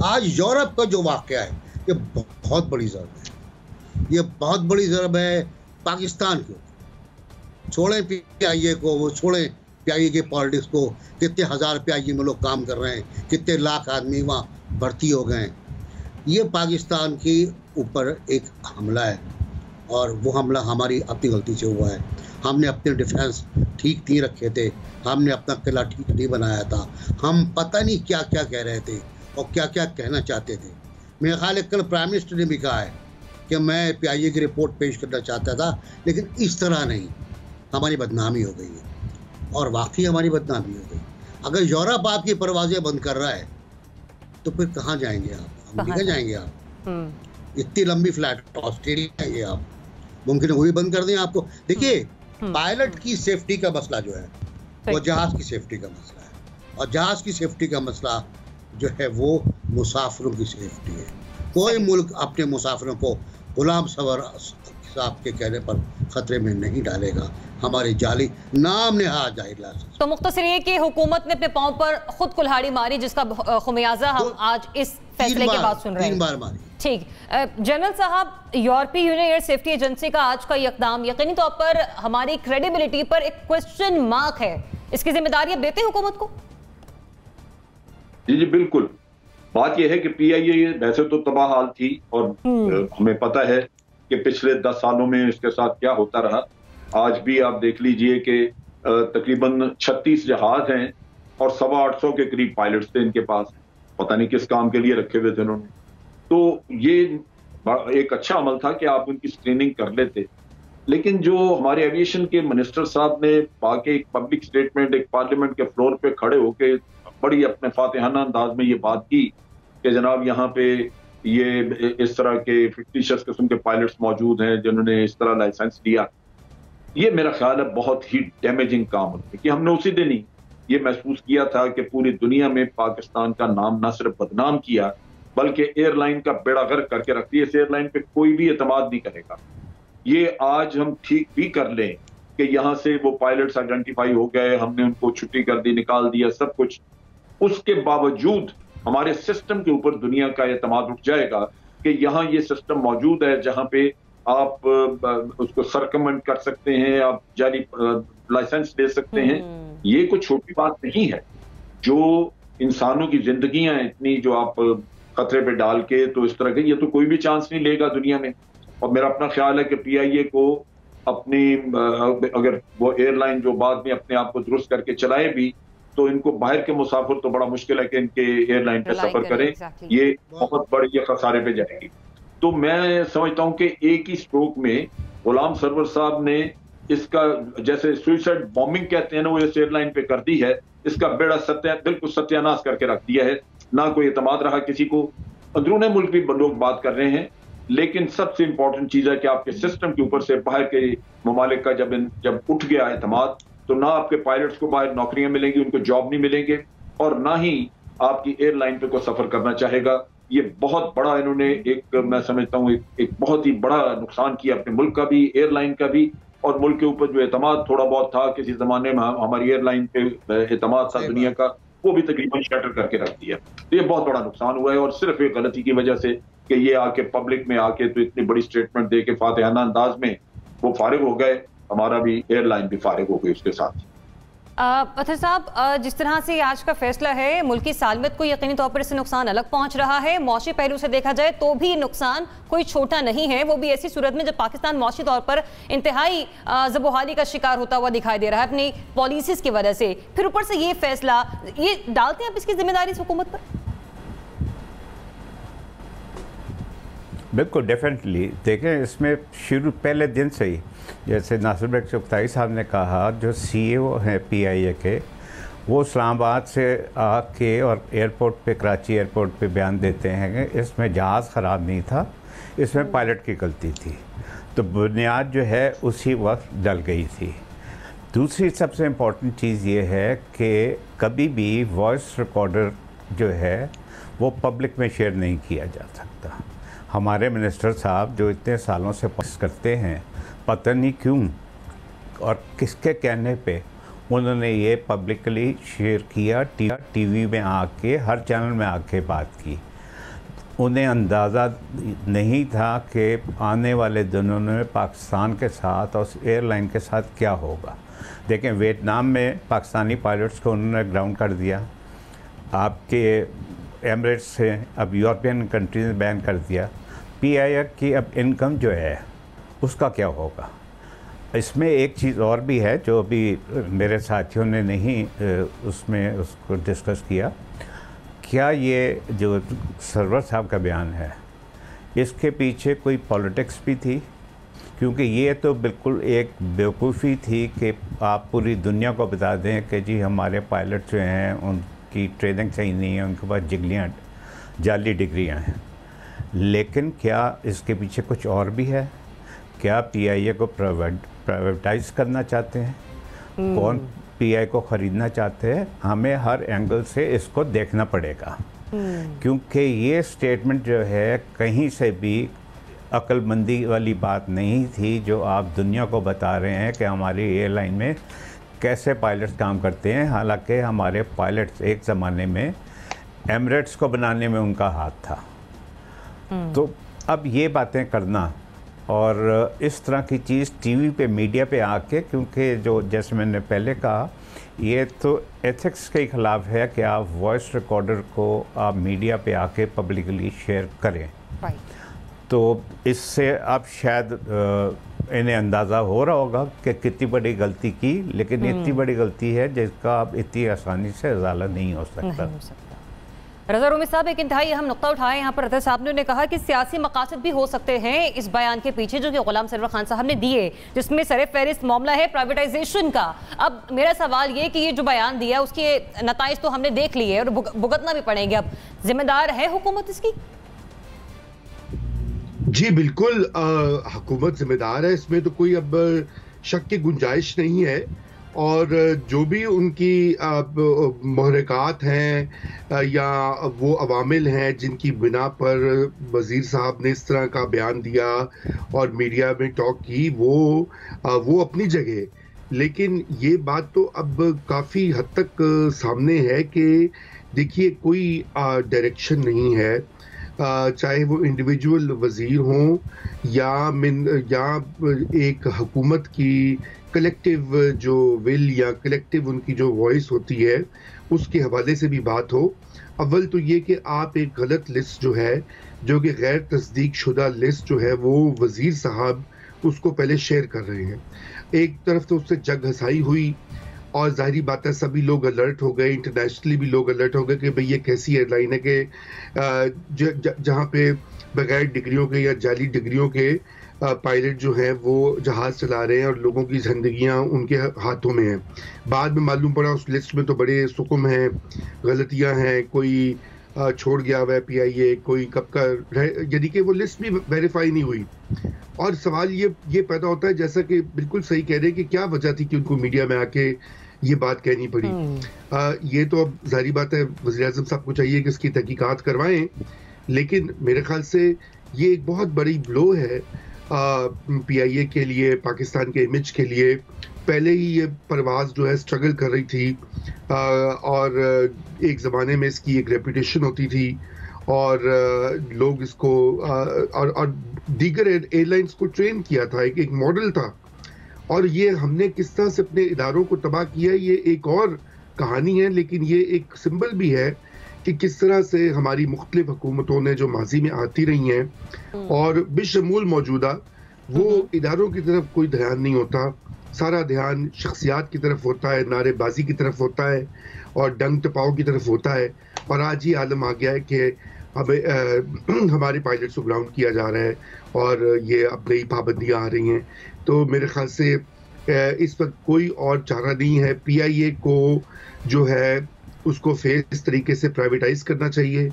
आज यूरोप का जो वाक़या है ये बहुत बड़ी ज़रब है, ये बहुत बड़ी ज़रब है पाकिस्तान के ऊपर। छोड़ें PIA को, वो छोड़ें PIA के पॉलिटिक्स को, कितने हज़ार PIA में लोग काम कर रहे हैं, कितने लाख आदमी वहाँ भर्ती हो गए हैं। ये पाकिस्तान के ऊपर एक हमला है और वो हमला हमारी अपनी गलती से हुआ है। हमने अपने डिफेंस ठीक नहीं रखे थे, हमने अपना किला ठीक नहीं बनाया था, हम पता नहीं क्या क्या कह रहे थे और क्या क्या कहना चाहते थे। मेरे ख्याल है कल प्राइम मिनिस्टर ने भी कहा है कि मैं PIA की रिपोर्ट पेश करना चाहता था, लेकिन इस तरह नहीं, हमारी बदनामी हो गई है और वाकई हमारी बदनामी हो गई। अगर यूरोप आपकी परवाज़ें बंद कर रहा है तो फिर कहाँ जाएंगे आप, अमेरिका जाएंगे आप? इतनी लंबी फ्लाइट ऑस्ट्रेलिया जाएंगे आप, मुमकिन है वो भी बंद कर दें आपको। देखिए पायलट की सेफ्टी का मसला जो है वो जहाज़ की सेफ्टी का मसला है, और जहाज़ की सेफ्टी का मसला जो है वो मुसाफिरों की सेफ्टी है। कोई मुल्क अपने मुसाफिरों को गुलाम सवर साहब के कहने पर खतरे में नहीं डालेगा। हमारी जाली नाम नेहाद जाहिर लाइसेंस। तो मुख्तसर ये कि हुकूमत ने अपने पांव पर खुद कुल्हाड़ी मारी, जिसका खुमियाजा हम आज इस फैसले के बाद सुन रहे हैं। 3 बार मारी। ठीक, जनरल साहब, यूरोपीय यूनियन एयर सेफ्टी एजेंसी का आज का इक़दाम यकीनी तौर पर हमारी क्रेडिबिलिटी पर एक क्वेश्चन मार्क है। इसकी जिम्मेदारी अब देते हुकूमत को? जी जी बिल्कुल। बात यह है कि PIA वैसे तो तबाह हाल थी और हमें पता है कि पिछले 10 सालों में इसके साथ क्या होता रहा। आज भी आप देख लीजिए कि तकरीबन 36 जहाज हैं और 825 के करीब पायलट्स थे इनके पास, पता नहीं किस काम के लिए रखे हुए थे उन्होंने। तो ये एक अच्छा अमल था कि आप उनकी स्क्रीनिंग कर लेते, लेकिन जो हमारे एविएशन के मिनिस्टर साहब ने पाके एक पब्लिक स्टेटमेंट एक पार्लियामेंट के फ्लोर पे खड़े होके बड़ी अपने फातिहाना अंदाज में ये बात की कि जनाब यहाँ पे ये इस तरह के फिक्टिशियस किस्म के पायलट्स मौजूद हैं जिन्होंने इस तरह लाइसेंस लिया, ये मेरा ख्याल है बहुत ही डैमेजिंग काम है कि हमने उसी दिन ही ये महसूस किया था कि पूरी दुनिया में पाकिस्तान का नाम न सिर्फ बदनाम किया बल्कि एयरलाइन का बेड़ा गर्क करके रख दिया। इस एयरलाइन पे कोई भी एतमाद नहीं करेगा। ये आज हम ठीक भी कर लें कि यहाँ से वो पायलट्स आइडेंटिफाई हो गए, हमने उनको छुट्टी कर दी, निकाल दिया सब कुछ, उसके बावजूद हमारे सिस्टम के ऊपर दुनिया का एतमाद उठ जाएगा कि यहाँ ये सिस्टम मौजूद है जहाँ पे आप उसको सरकमेंट कर सकते हैं, आप जारी लाइसेंस दे सकते हैं। ये कोई छोटी बात नहीं है। जो इंसानों की जिंदगियां इतनी जो आप खतरे पे डाल के तो इस तरह के, ये तो कोई भी चांस नहीं लेगा दुनिया में। और मेरा अपना ख्याल है कि PIA को अपनी अगर वो एयरलाइन जो बाद में अपने आप को दुरुस्त करके चलाए भी तो इनको बाहर के मुसाफिर तो बड़ा मुश्किल है कि इनके एयरलाइन पे सफर करें, ये बहुत बड़े खसारे पे जाएगी। तो मैं समझता हूं कि एक ही स्ट्रोक में गुलाम सरवर साहब ने इसका जैसे सुइसाइड बॉम्बिंग कहते हैं ना, वो इस एयरलाइन पे कर दी है, इसका बेड़ा बिल्कुल सत्यानाश करके रख दिया है। ना कोई एतमाद रहा किसी को। अंदरूनी मुल्क भी लोग बात कर रहे हैं, लेकिन सबसे इंपॉर्टेंट चीज है कि आपके सिस्टम के ऊपर से बाहर के ममालिक का जब उठ गया एतमाद तो ना आपके पायलट्स को बाहर नौकरियां मिलेंगी, उनको जॉब नहीं मिलेंगे, और ना ही आपकी एयरलाइन पे कोई सफर करना चाहेगा। ये बहुत बड़ा इन्होंने एक मैं समझता हूँ एक बहुत ही बड़ा नुकसान किया अपने मुल्क का भी, एयरलाइन का भी, और मुल्क के ऊपर जो एतमाद थोड़ा बहुत था किसी जमाने में हमारी एयरलाइन पे एतमाद था दुनिया का, वो भी तकरीबन शटर करके रख दिया। तो ये बहुत बड़ा नुकसान हुआ है और सिर्फ एक गलती की वजह से कि ये आके पब्लिक में आके तो इतनी बड़ी स्टेटमेंट दे के फातिहाना अंदाज में वो फारिग हो गए, हमारा भी एयरलाइन भी फारिग हो गई उसके साथ। अतहर साहब, जिस तरह से आज का फैसला है मुल्की सालमत को यकीनी तौर पर इससे नुकसान अलग पहुंच रहा है। मौशी पहलू से देखा जाए तो भी नुकसान कोई छोटा नहीं है, वो भी ऐसी सूरत में जब पाकिस्तान मौशी तौर पर इंतहाई ज़बोहाली का शिकार होता हुआ दिखाई दे रहा है अपनी पॉलिसीज़ की वजह से। फिर ऊपर से ये फैसला ये डालते हैं आप इसकी जिम्मेदारी इस हुकूमत पर? बिल्कुल डेफिनेटली देखें, इसमें शुरू पहले दिन से ही जैसे नासिर बेग चुगताई साहब ने कहा, जो CEO हैं PIA के, वो इस्लामाबाद से आके और एयरपोर्ट पे, कराची एयरपोर्ट पे बयान देते हैं कि इसमें जहाज़ ख़राब नहीं था, इसमें पायलट की गलती थी। तो बुनियाद जो है उसी वक्त डल गई थी। दूसरी सबसे इम्पॉर्टेंट चीज़ ये है कि कभी भी वॉइस रिकॉर्डर जो है वो पब्लिक में शेयर नहीं किया जा सकता। हमारे मिनिस्टर साहब जो इतने सालों से पास करते हैं, पता नहीं क्यों और किसके कहने पे उन्होंने ये पब्लिकली शेयर किया, टीवी में आके, हर चैनल में आके बात की। उन्हें अंदाज़ा नहीं था कि आने वाले दिनों में पाकिस्तान के साथ और एयरलाइन के साथ क्या होगा। देखें, वियतनाम में पाकिस्तानी पायलट्स को उन्होंने ग्राउंड कर दिया, आपके एमिरेट्स से अब यूरोपियन कंट्रीज ने बैन कर दिया। PIA की अब इनकम जो है उसका क्या होगा। इसमें एक चीज़ और भी है जो अभी मेरे साथियों ने नहीं उसमें उसको डिस्कस किया। क्या ये जो सरवर साहब का बयान है, इसके पीछे कोई पॉलिटिक्स भी थी? क्योंकि ये तो बिल्कुल एक बेवकूफ़ी थी कि आप पूरी दुनिया को बता दें कि जी हमारे पायलट जो हैं उनकी ट्रेनिंग सही नहीं है, उनके पास जिगलियाँ जाली डिग्रियाँ हैं। लेकिन क्या इसके पीछे कुछ और भी है? क्या PIA को प्राइवेटाइज करना चाहते हैं? कौन PIA को ख़रीदना चाहते हैं? हमें हर एंगल से इसको देखना पड़ेगा, क्योंकि ये स्टेटमेंट जो है कहीं से भी अक्लमंदी वाली बात नहीं थी जो आप दुनिया को बता रहे हैं कि हमारी एयरलाइन में कैसे पायलट्स काम करते हैं। हालांकि हमारे पायलट्स एक ज़माने में एमिरेट्स को बनाने में उनका हाथ था। तो अब ये बातें करना और इस तरह की चीज़ टीवी पे, मीडिया पे आके, क्योंकि जो जैसे मैंने पहले कहा, ये तो एथिक्स के खिलाफ है कि आप वॉइस रिकॉर्डर को आप मीडिया पे आके पब्लिकली शेयर करें। तो इससे अब शायद इन्हें अंदाज़ा हो रहा होगा कि कितनी बड़ी गलती की, लेकिन इतनी बड़ी गलती है जिसका अब इतनी आसानी से इजाला नहीं हो सकता। रज़ा रूमी साहब, एक इंतहाई अहम नुक्ता उठाए यहाँ पर। रज़ा साहब ने कहा कि सियासी मकासद भी हो सकते हैं इस बयान के पीछे जो कि गुलाम सरवर खान साहब ने दिए, जिसमें सरफहरिस्त मामला है प्राइवेटाइजेशन का। अब मेरा सवाल ये कि ये जो बयान दिया उसके नताइज तो हमने देख लिए और भुगतना भी पड़ेंगे। अब जिम्मेदार है हुकूमत इसकी? जी बिल्कुल, हुकूमत जिम्मेदार है, इसमें तो कोई अब शक की गुंजाइश नहीं है। और जो भी उनकी महरक़ात हैं या वो अवामिल हैं जिनकी बिना पर वज़ीर साहब ने इस तरह का बयान दिया और मीडिया में टॉक की, वो अपनी जगह। लेकिन ये बात तो अब काफ़ी हद तक सामने है कि देखिए कोई डायरेक्शन नहीं है, चाहे वो इंडिविजुअल वज़ीर हों या एक हुकूमत की कलेक्टिव जो विल या कलेक्टिव उनकी जो वॉइस होती है उसके हवाले से भी बात हो। अव्वल तो ये कि आप एक गलत लिस्ट जो है, जो कि गैर तस्दीक शुदा लिस्ट जो है, वो वज़ीर साहब उसको पहले शेयर कर रहे हैं। एक तरफ तो उससे जग हसाई हुई और जाहिर बात है सभी लोग अलर्ट हो गए, इंटरनेशनली भी लोग अलर्ट हो गए कि भाई ये कैसी एयरलाइन है कि जहाँ पे बगैर डिग्रियों के या जाली डिग्रियों के पायलट जो हैं वो जहाज़ चला रहे हैं और लोगों की ज़िंदगियाँ उनके हाथों में हैं। बाद में मालूम पड़ा उस लिस्ट में तो बड़े सुकुम हैं, गलतियाँ हैं, कोई छोड़ गया हुआ है PIA, कोई कब का, यानी कि वो लिस्ट भी वेरीफाई नहीं हुई। और सवाल ये पैदा होता है, जैसा कि बिल्कुल सही कह रहे हैं, कि क्या वजह थी कि उनको मीडिया में आके ये बात कहनी पड़ी। ये तो अब जाहिर बात है वज़ीर आज़म साहब को चाहिए कि इसकी तहकीकात करवाएं, लेकिन मेरे ख्याल से ये एक बहुत बड़ी ब्लो है PIA के लिए, पाकिस्तान के इमेज के लिए। पहले ही ये परवाज़ जो है स्ट्रगल कर रही थी और एक ज़माने में इसकी एक रेपुटेशन होती थी और लोग इसको और दीगर एयरलाइंस को ट्रेन किया था, एक मॉडल था। और ये हमने किस तरह से अपने इदारों को तबाह किया, ये एक और कहानी है, लेकिन ये एक सिंबल भी है कि किस तरह से हमारी मुख्तलिफ हुकूमतों ने जो माजी में आती रही हैं और बिशमूल मौजूदा, वो इदारों की तरफ कोई ध्यान नहीं होता, सारा ध्यान शख्सियात की तरफ होता है, नारेबाजी की तरफ होता है और डंग टपाओ की तरफ होता है। और आज ही आलम आ गया है कि हमें हमारे पायलट्स को ग्राउंड किया जा रहा है और ये अब नई पाबंदियाँ आ रही हैं, तो मेरे ख्याल से इस पर कोई और चारा नहीं है। PIA को जो है उसको फेस तरीके से प्राइवेटाइज करना चाहिए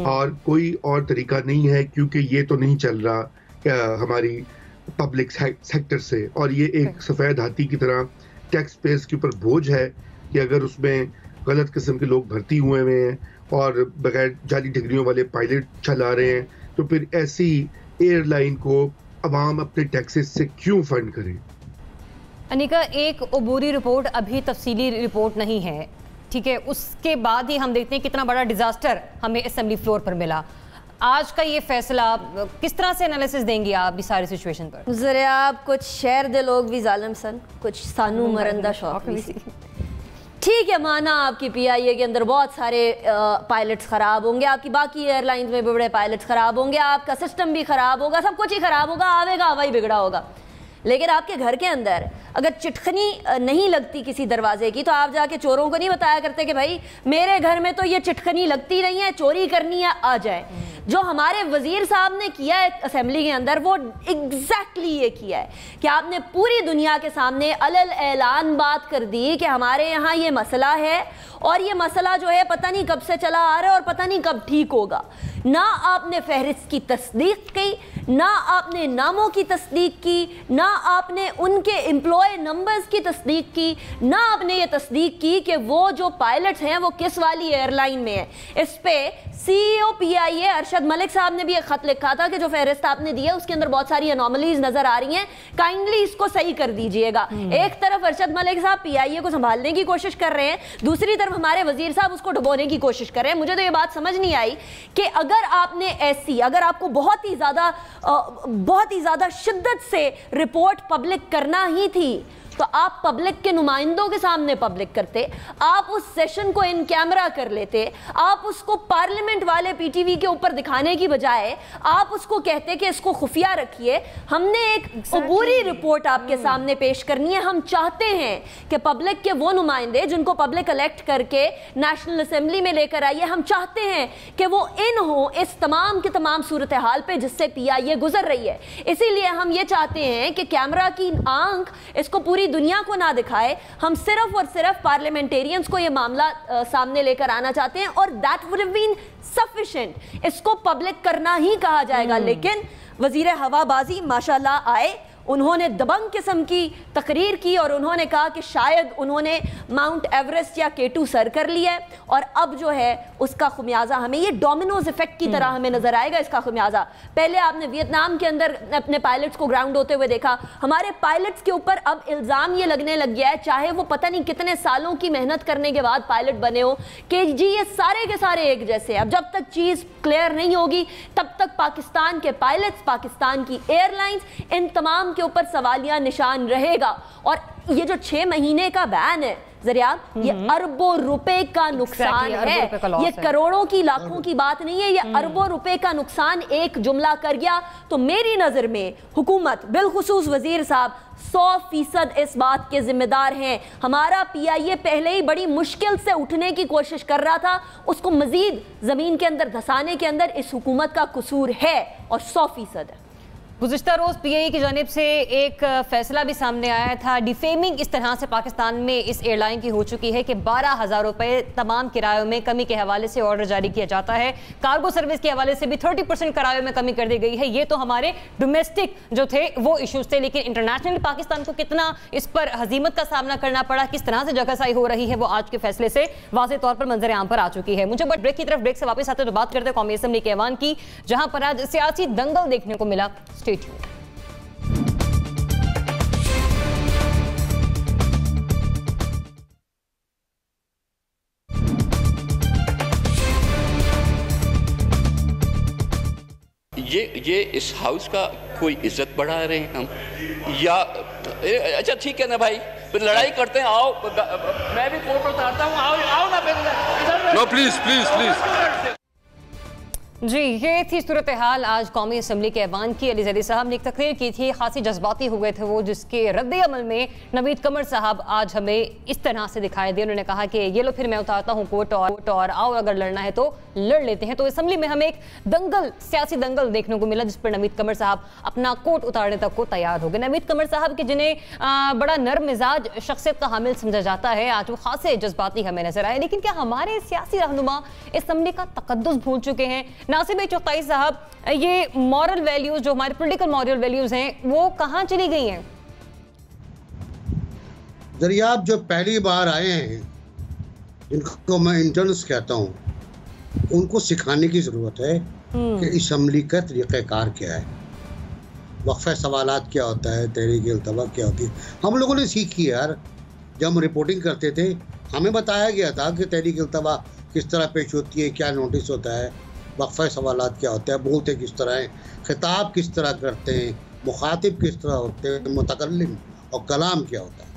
और कोई और तरीका नहीं है, क्योंकि ये तो नहीं चल रहा हमारी पब्लिक सेक्टर से, और ये एक सफ़ेद हाथी की तरह टैक्स पेयर्स के ऊपर बोझ है कि अगर उसमें गलत किस्म के लोग भर्ती हुए हैं और बगैर जाली डिग्रियों वाले पायलट चला रहे हैं, तो फिर ऐसी एयरलाइन को अवाम अपने टैक्सेस से क्यों फंड करें। अनिका, एक अबूरी रिपोर्ट अभी तफसीली रिपोर्ट नहीं है, ठीक है, उसके बाद ही हम देखते हैं कितना बड़ा डिजास्टर हमें असेंबली फ्लोर पर मिला। आज का ये फैसला किस तरह से एनालिसिस देंगे आप इस सारी सिचुएशन पर? जरा आप कुछ शहर दे लोग भी जालिम सन, कुछ सानू मरंदा शौक भी सी। ठीक है, माना आपकी PIA के अंदर बहुत सारे पायलट्स ख़राब होंगे, आपकी बाकी एयरलाइंस में भी बड़े पायलट्स ख़राब होंगे, आपका सिस्टम भी ख़राब होगा, सब कुछ ही ख़राब होगा, आवेगा हवा ही बिगड़ा होगा। लेकिन आपके घर के अंदर अगर चिटखनी नहीं लगती किसी दरवाजे की, तो आप जाके चोरों को नहीं बताया करते कि भाई मेरे घर में तो ये चिटखनी लगती नहीं है, चोरी करनी है, आ जाए। जो हमारे वजीर साहब ने किया है असेंबली के अंदर, वो एग्जैक्टली ये किया है कि आपने पूरी दुनिया के सामने अलल ऐलान बात कर दी कि हमारे यहाँ ये मसला है और ये मसला जो है पता नहीं कब से चला आ रहा है और पता नहीं कब ठीक होगा। ना आपने फहरिस्त की तस्दीक की, ना आपने नामों की तस्दीक की, ना आपने उनके एम्प्लॉय नंबर्स की तस्दीक की, ना आपने ये तस्दीक की कि वो जो पायलट्स हैं वो किस वाली एयरलाइन में है। इस पे CEO PIA अरशद मलिक साहब ने भी एक खत लिखा था कि जो फहरिस्त आपने दी है उसके अंदर बहुत सारी अनोमलीज नजर आ रही हैं, काइंडली इसको सही कर दीजिएगा। एक तरफ अरशद मलिक साहब PIA को संभालने की कोशिश कर रहे हैं, दूसरी तरफ हमारे वजीर साहब उसको डुबोने की कोशिश कर रहे हैं। मुझे तो ये बात समझ नहीं आई कि अगर आपने ऐसी, अगर आपको बहुत ही ज्यादा शिद्दत से रिपोर्ट पब्लिक करना ही थी, तो आप पब्लिक के नुमाइंदों के सामने पब्लिक करते, आप उस सेशन को इन कैमरा कर लेते, आप उसको पार्लियामेंट वाले PTV के ऊपर दिखाने की बजाय आप उसको कहते कि इसको खुफिया रखिए। हमने एक अबूरी रिपोर्ट आपके सामने पेश करनी है। हम चाहते हैं कि पब्लिक के वो नुमाइंदे जिनको पब्लिक इलेक्ट करके नेशनल असेंबली में लेकर आइए, हम चाहते हैं कि वो इन हो इस तमाम के तमाम सूरत हाल पे जिससे PIA गुजर रही है। इसीलिए हम ये चाहते हैं कि कैमरा की आंख इसको पूरी दुनिया को ना दिखाए, हम सिर्फ और सिर्फ पार्लियामेंटेरियंस को यह मामला सामने लेकर आना चाहते हैं और that would have been sufficient. इसको पब्लिक करना ही कहा जाएगा। लेकिन वजीर हवाबाजी माशाल्लाह आए, उन्होंने दबंग किस्म की तकरीर की और उन्होंने कहा कि शायद उन्होंने माउंट एवरेस्ट या K2 सर कर लिया है और अब जो है उसका खुमियाजा हमें ये डोमिनोज इफेक्ट की तरह हमें नजर आएगा। इसका खुमियाजा पहले आपने वियतनाम के अंदर अपने पायलट्स को ग्राउंड होते हुए देखा, हमारे पायलट्स के ऊपर अब इल्ज़ाम ये लगने लग गया है, चाहे वो पता नहीं कितने सालों की मेहनत करने के बाद पायलट बने हो, कि जी ये सारे के सारे एक जैसे। अब जब तक चीज़ क्लियर नहीं होगी तब तक पाकिस्तान के पायलट्स, पाकिस्तान की एयरलाइंस, इन तमाम के ऊपर सवालिया निशान रहेगा। और ये जो 6 महीने का बैन है जरिया, ये अरबों रुपए का नुकसान है, ये करोड़ों की लाखों की बात नहीं है, ये अरबों रुपए का नुकसान एक जुमला कर गया। तो मेरी नजर में हुकूमत, बिलखुसूस वजीर साहब 100% इस बात के जिम्मेदार हैं। हमारा PIA पहले ही बड़ी मुश्किल से उठने की कोशिश कर रहा था, उसको मजीद जमीन के अंदर धसाने के अंदर इस हुकूमत का कसूर है और 100% है। गुज़िश्ता रोज़ PIA की जानिब से एक फैसला भी सामने आया था। डिफेमिंग इस तरह से पाकिस्तान में इस एयरलाइन की हो चुकी है कि 12,000 रुपये तमाम किरायों में कमी के हवाले से ऑर्डर जारी किया जाता है। कार्गो सर्विस के हवाले से भी 30% किरायों में कमी कर दी गई है। ये तो हमारे डोमेस्टिक जो थे वो इशूज़ थे, लेकिन इंटरनेशनल पाकिस्तान को कितना इस पर हजीमत का सामना करना पड़ा, किस तरह से जगहसाई हो रही है, वो आज के फैसले से वाज़ेह तौर पर मंजर आम पर आ चुकी है। मुझे बट ब्रेक की तरफ, ब्रेक से वापस आते तो बात करते हैं कौमी असेंबली के ऐवान की, जहाँ पर आज सियासी दंगल देखने को मिला। Stay tuned. ये इस हाउस का कोई इज्जत बढ़ा रहे हैं हम, या अच्छा ठीक है ना भाई, फिर लड़ाई करते हैं, आओ मैं भी फोटो उतारता हूँ, आओ ना फिर। No please please please. जी, ये थी सूरत हाल आज कौमी असम्बली के ऐवान की। अली ज़ैदी साहब ने एक तकरीर की थी, खासी जज्बाती हो गए थे वो, जिसके रद्द अमल में नवीद कमर साहब आज हमें इस तरह से दिखाई दिए। उन्होंने कहा कि ये लो फिर मैं उतारता हूँ कोट और आओ अगर लड़ना है तो लड़ लेते हैं। तो असम्बली में हमें एक दंगल, सियासी दंगल देखने को मिला, जिस पर नवीद कमर साहब अपना कोट उतारने तक को तैयार हो गए। नवीद कमर साहब के जिन्हें बड़ा नर्म मिजाज शख्सियत का हामिल समझा जाता है, आज वो खासे जज्बाती हमें नजर आए। लेकिन क्या हमारे सियासी रहनुमा असम्बली का तकद्दुस भूल चुके हैं? नासिर चौथाई साहब, ये मॉरल वैल्यूज जो हमारे पॉलिटिकल मॉरल वैल्यूज हैं वो कहां चली गई हैं? दरियाब जो पहली बार आए हैं, जिनको मैं इंटर्न्स कहता हूं, उनको सिखाने की जरूरत है कि असम्बली का तरीक़ाकार क्या है, वक्फ़े सवालात क्या होता है, तहरीक इल्तवा क्या होती है। हम लोगों ने सीखी यार, जब हम रिपोर्टिंग करते थे हमें बताया गया था कि तहरीक इल्तवा किस तरह पेश होती है, क्या नोटिस होता है, वक्फ़े सवालात क्या होता है, बोलते किस तरह हैं, खिताब किस तरह करते हैं, मुखातिब किस तरह होते हैं, मुतकल्लिम और कलाम क्या होता है।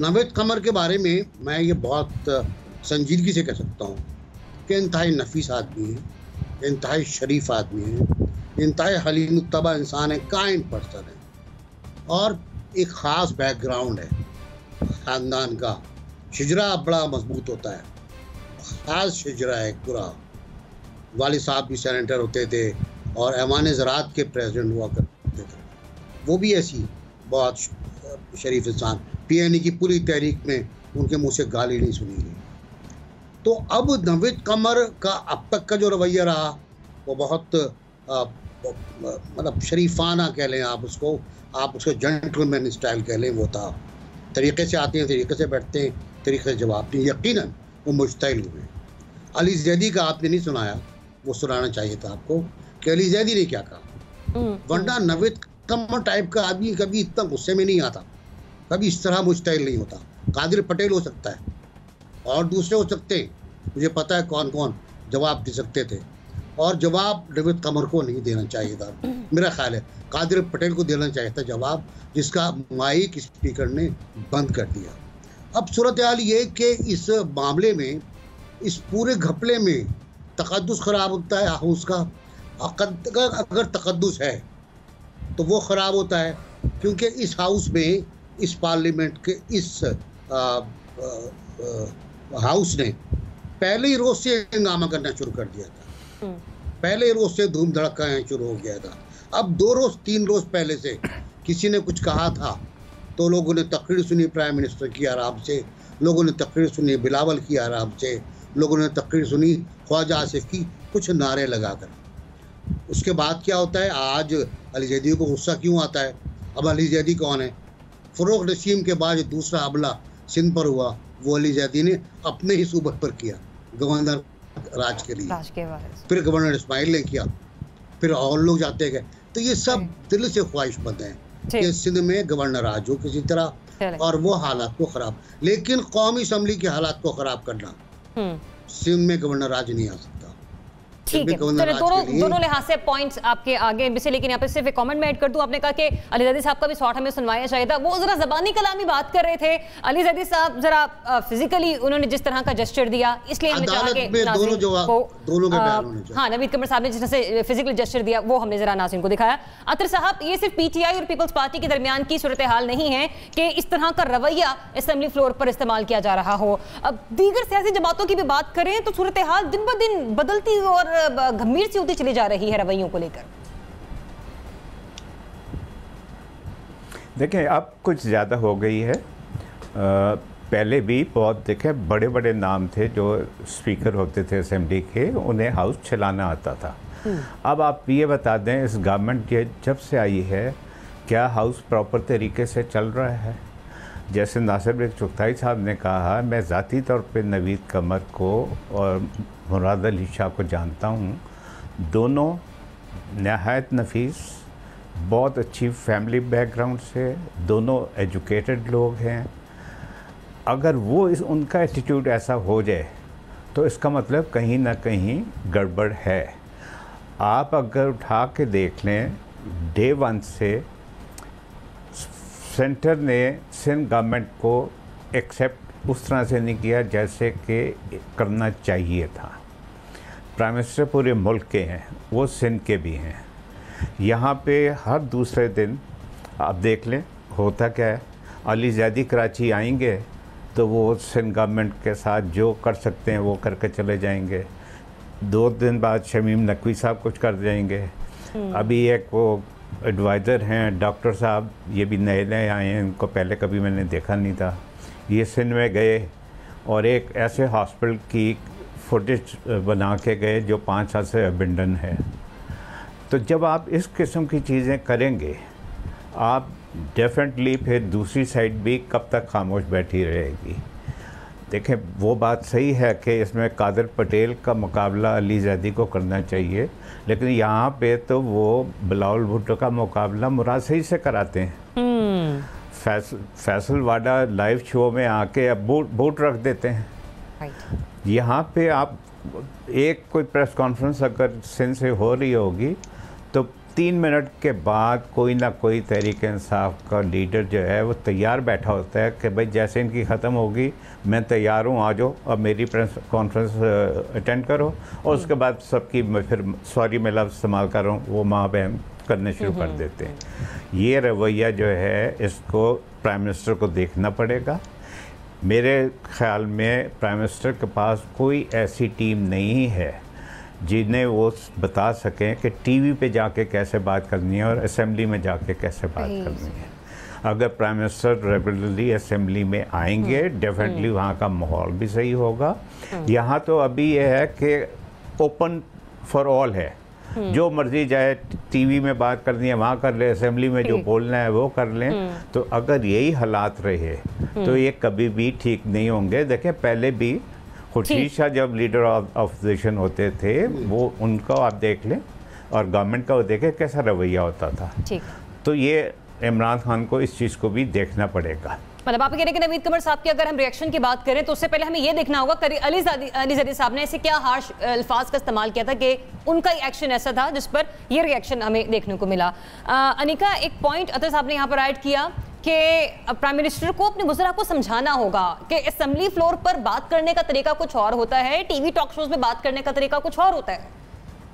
नवीद कमर के बारे में मैं ये बहुत संजीदगी से कह सकता हूँ कि इंतहाई नफीस आदमी है, इंतहाई शरीफ आदमी है, इंतहाई हलीम तबा इंसान है, काइंड पर्सन है और एक ख़ास बैकग्राउंड है ख़ानदान का। शिजरा बड़ा मजबूत होता है, ख़ास शिजरा है पूरा। वालिद साहब भी सेनेटर होते थे और ऐवान ज़राअत के प्रेसिडेंट हुआ करते थे। वो भी ऐसी बहुत शरीफ इंसान। PNA की पूरी तहरीक में उनके मुंह से गाली नहीं सुनी गई। तो अब नवीद कमर का अब तक का जो रवैया रहा वो बहुत मतलब शरीफाना कह लें आप उसको जेंटलमैन स्टाइल कह लें। वो था, तरीक़े से आते हैं, तरीक़े से बैठते हैं, तरीक़े से जवाब दें। यकीनन वो मुश्तइल हुए। अली ज़ैदी का आपने नहीं सुनाया, वो सुनाना चाहिए था आपको कि अली ज़ैदी ने क्या कहा। वरना नवीद कमर टाइप का आदमी कभी इतना गुस्से में नहीं आता, कभी इस तरह मुश्तइल नहीं होता। कादिर पटेल हो सकता है और दूसरे हो सकते हैं, मुझे पता है कौन कौन जवाब दे सकते थे, और जवाब नवीद कमर को नहीं देना चाहिए था। मेरा ख्याल है कादिर पटेल को देना चाहिए था जवाब, जिसका माइक स्पीकर ने बंद कर दिया। अब सूरत हाल ये कि इस मामले में, इस पूरे घपले में तकद्दुस ख़राब होता है हाउस का। अगर तकद्दुस है तो वो ख़राब होता है, क्योंकि इस हाउस में, इस पार्लियामेंट के इस हाउस ने पहले ही रोज़ से हंगामा करना शुरू कर दिया था। पहले ही रोज़ से धूम धड़का शुरू हो गया था। अब 2 रोज़ 3 रोज़ पहले से किसी ने कुछ कहा था तो लोगों ने तकरीर सुनी प्राइम मिनिस्टर की आराम से, लोगों ने तकरीर सुनी बिलावल की आराम से, लोगों ने तकरीर सुनी ख्वाजा आसिफ की, कुछ नारे लगाकर। उसके बाद क्या होता है, आज अली ज़ैदी को गुस्सा क्यों आता है? अब अली ज़ैदी कौन है? फ़रूक नसीम के बाद दूसरा हमला सिंध पर हुआ, वो अली ज़ैदी ने अपने ही सूबत पर किया, गवर्नर राज के लिए, फिर गवर्नर इस्माइल ने किया, फिर और लोग जाते गए। तो ये सब दिल से ख्वाहिशमंद हैं कि सिंध में गवर्नर राज हो किसी तरह, और वो हालात को ख़राब, लेकिन कौमी असम्बली के हालात को ख़राब करना, सिंध में गवर्नर राज नहीं आ सकता। ठीक है, दोनों लिहाज से पॉइंट्स आपके आगे से, लेकिन यहाँ पे सिर्फ एक कमेंट में ऐड कर दूं। आपने कहा कि अली ज़ैदी साहब का भी शॉट हमें सुनवाया चाहिए था। वो जरा ज़बानी कलामी बात कर रहे थे। अली ज़ैदी साहब जरा फिजिकली उन्होंने जिस तरह का जेस्चर दिया, इसलिए हमने चाहा कि हाँ, नवीद कमर साहब ने जिस तरह से फिजिकल जेस्चर दिया वो हमने जरा नाज़रीन को दिखाया। अतर साहब, ये सिर्फ PTI और पीपल्स पार्टी के दरमियान की सूरत हाल नहीं है कि इस तरह का रवैया असेंबली फ्लोर पर इस्तेमाल किया जा रहा हो। अब दीगर सियासी जमातों की भी बात करें तो सूरत हाल दिन ब दिन बदलती और गंभीर सी होती चली जा रही है रवैयों को लेकर। देखें, अब कुछ ज़्यादा हो गई है। पहले भी बहुत देखें बड़े बड़े नाम थे जो स्पीकर होते थे असेंबली के, उन्हें हाउस चलाना आता था। अब आप ये बता दें, इस गवर्नमेंट ये जब से आई है, क्या हाउस प्रॉपर तरीके से चल रहा है? जैसे नासिर चौथाई साहब ने कहा, मैं ज़ाती तौर पे नवीद कमर को और मुराद अली शाह को जानता हूँ। दोनों नहायत नफीस, बहुत अच्छी फैमिली बैकग्राउंड से, दोनों एजुकेटेड लोग हैं। अगर वो उनका एटीट्यूड ऐसा हो जाए तो इसका मतलब कहीं ना कहीं गड़बड़ है। आप अगर उठा के देख लें, डे 1 से सेंटर ने सिंध गवर्नमेंट को एक्सेप्ट उस तरह से नहीं किया जैसे कि करना चाहिए था। प्राइम मिनिस्टर पूरे मुल्क के हैं, वो सिंध के भी हैं। यहाँ पे हर दूसरे दिन आप देख लें होता क्या है, अली ज़ैदी कराची आएंगे तो वो सिंध गवर्नमेंट के साथ जो कर सकते हैं वो करके चले जाएंगे। 2 दिन बाद शमीम नकवी साहब कुछ कर जाएंगे। अभी एक वो एडवाइज़र हैं डॉक्टर साहब, ये भी नए नए आए हैं, इनको पहले कभी मैंने देखा नहीं था। ये सिंध में गए और एक ऐसे हॉस्पिटल की फुटेज बना के गए जो 5 साल से अबेंडन है। तो जब आप इस किस्म की चीज़ें करेंगे, आप डेफिनेटली फिर दूसरी साइड भी कब तक खामोश बैठी रहेगी। देखें, वो बात सही है कि इसमें कादर पटेल का मुकाबला अली ज़ैदी को करना चाहिए, लेकिन यहाँ पे तो वो बिलावल भुट्टो का मुकाबला मुराद सही से कराते हैं। फैसल वाडा लाइव शो में आके अब वोट रख देते हैं। यहाँ पे आप एक कोई प्रेस कॉन्फ्रेंस अगर सिंध से हो रही होगी तो 3 मिनट के बाद कोई ना कोई तहरीक इंसाफ का लीडर जो है वो तैयार बैठा होता है कि भाई जैसे इनकी ख़त्म होगी मैं तैयार हूँ, आ जाओ अब मेरी प्रेस कॉन्फ्रेंस अटेंड करो। और उसके बाद सबकी फिर सॉरी मैं लफ्ज़ इस्तेमाल कर रहा हूँ, वो माँ बहन करने शुरू कर देते हैं। ये रवैया जो है इसको प्राइम मिनिस्टर को देखना पड़ेगा। मेरे ख़्याल में प्राइम मिनिस्टर के पास कोई ऐसी टीम नहीं है जिन्हें वो बता सकें कि टीवी पे जाके कैसे बात करनी है और असेंबली में जाके कैसे बात करनी है। अगर प्राइम मिनिस्टर रेगुलरली असेंबली में आएंगे, डेफिनेटली वहाँ का माहौल भी सही होगा। यहाँ तो अभी ये है कि ओपन फॉर ऑल है, जो मर्जी जाए, टीवी में बात करनी है वहाँ कर ले, असेंबली में जो बोलना है वो कर लें। तो अगर यही हालात रहे तो ये कभी भी ठीक नहीं होंगे। देखें, पहले भी खुर्शीद शाह जब लीडर ऑफ अपोजिशन होते थे, वो उनको आप देख लें और गवर्नमेंट का वो देखें कैसा रवैया होता था। तो ये इमरान खान को इस चीज़ को भी देखना पड़ेगा। मतलब आप कह रहे हैं कि नवीद कमर साहब की अगर हम रिएक्शन की बात करें तो उससे पहले हमें ये देखना होगा कि अली ज़ैदी साहब ने ऐसे क्या हार्श अल्फाज का इस्तेमाल किया था कि उनका एक्शन ऐसा था जिस पर ये रिएक्शन हमें देखने को मिला। अनिका, एक पॉइंट अतर साहब ने यहाँ पर ऐड किया कि प्राइम मिनिस्टर को अपने वज़रा को समझाना होगा कि असेंबली फ्लोर पर बात करने का तरीका कुछ और होता है, टीवी टॉक शोज में बात करने का तरीका कुछ और होता है।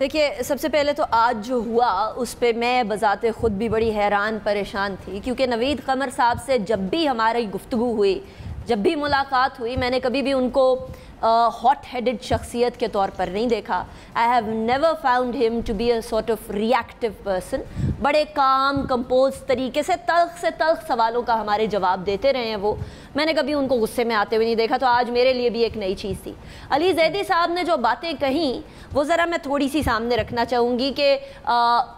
देखिए, सबसे पहले तो आज जो हुआ उस पर मैं बजाते ख़ुद भी बड़ी हैरान परेशान थी, क्योंकि नवीद कमर साहब से जब भी हमारी गुफ्तगू हुई, जब भी मुलाकात हुई, मैंने कभी भी उनको हॉट हेडेड शख्सियत के तौर पर नहीं देखा। I have never found him to be a sort of reactive person. बड़े काम कंपोज तरीके से तल्ख सवालों का हमारे जवाब देते रहे हैं वो। मैंने कभी उनको गुस्से में आते हुए नहीं देखा, तो आज मेरे लिए भी एक नई चीज़ थी। अली ज़ैदी साहब ने जो बातें कहीं वो ज़रा मैं थोड़ी सी सामने रखना चाहूँगी कि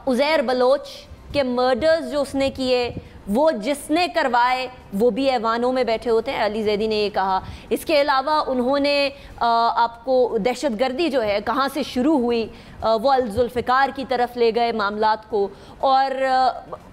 उज़ैर बलोच के मर्डर्स जो उसने किए वो जिसने करवाए वो भी ऐवानों में बैठे होते हैं, अली ज़ैदी ने ये कहा। इसके अलावा उन्होंने आपको दहशतगर्दी जो है कहाँ से शुरू हुई वो अल-जुल्फ़िकार की तरफ ले गए मामलात को, और